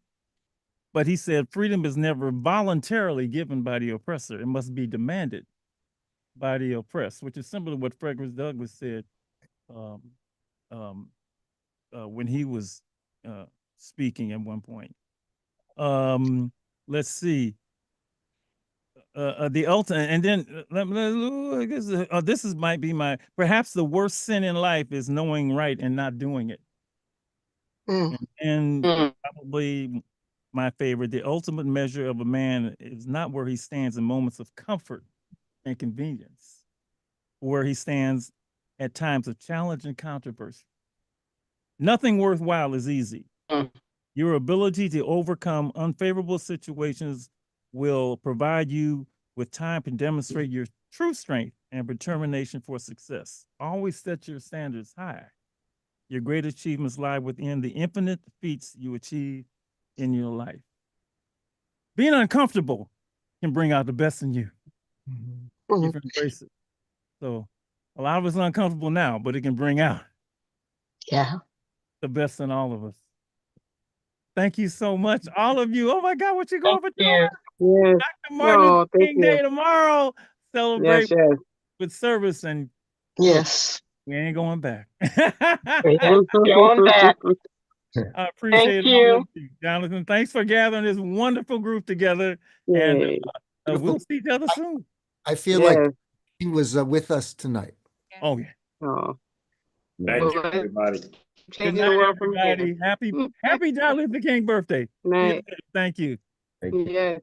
but he said freedom is never voluntarily given by the oppressor. It must be demanded by the oppressed, which is similar to what Frederick Douglass said when he was speaking at one point. Let's see. The ultimate, and then this is might be my, perhaps the worst sin in life is knowing right and not doing it. And probably my favorite, the ultimate measure of a man is not where he stands in moments of comfort and convenience, where he stands at times of challenge and controversy. Nothing worthwhile is easy. Your ability to overcome unfavorable situations will provide you with time to demonstrate your true strength and determination for success. Always set your standards high. Your great achievements lie within the infinite feats you achieve in your life. Being uncomfortable can bring out the best in you. You can embrace it. So a lot of us are uncomfortable now, but it can bring out the best in all of us. Thank you so much, all of you. Oh my God, what you going for doing? Yes. Dr. Martin Luther thank King Day you. tomorrow. Celebrate Yes. with service, and Yes. we ain't going back. Going back. I appreciate Thank all of you. you, Jonathan. Thanks for gathering this wonderful group together, and we'll see each other soon. I feel like he was with us tonight. Oh yeah. Oh. Thank you, everybody. Good night, everybody. Happy Martin Luther King birthday. Night. Thank you. Yes.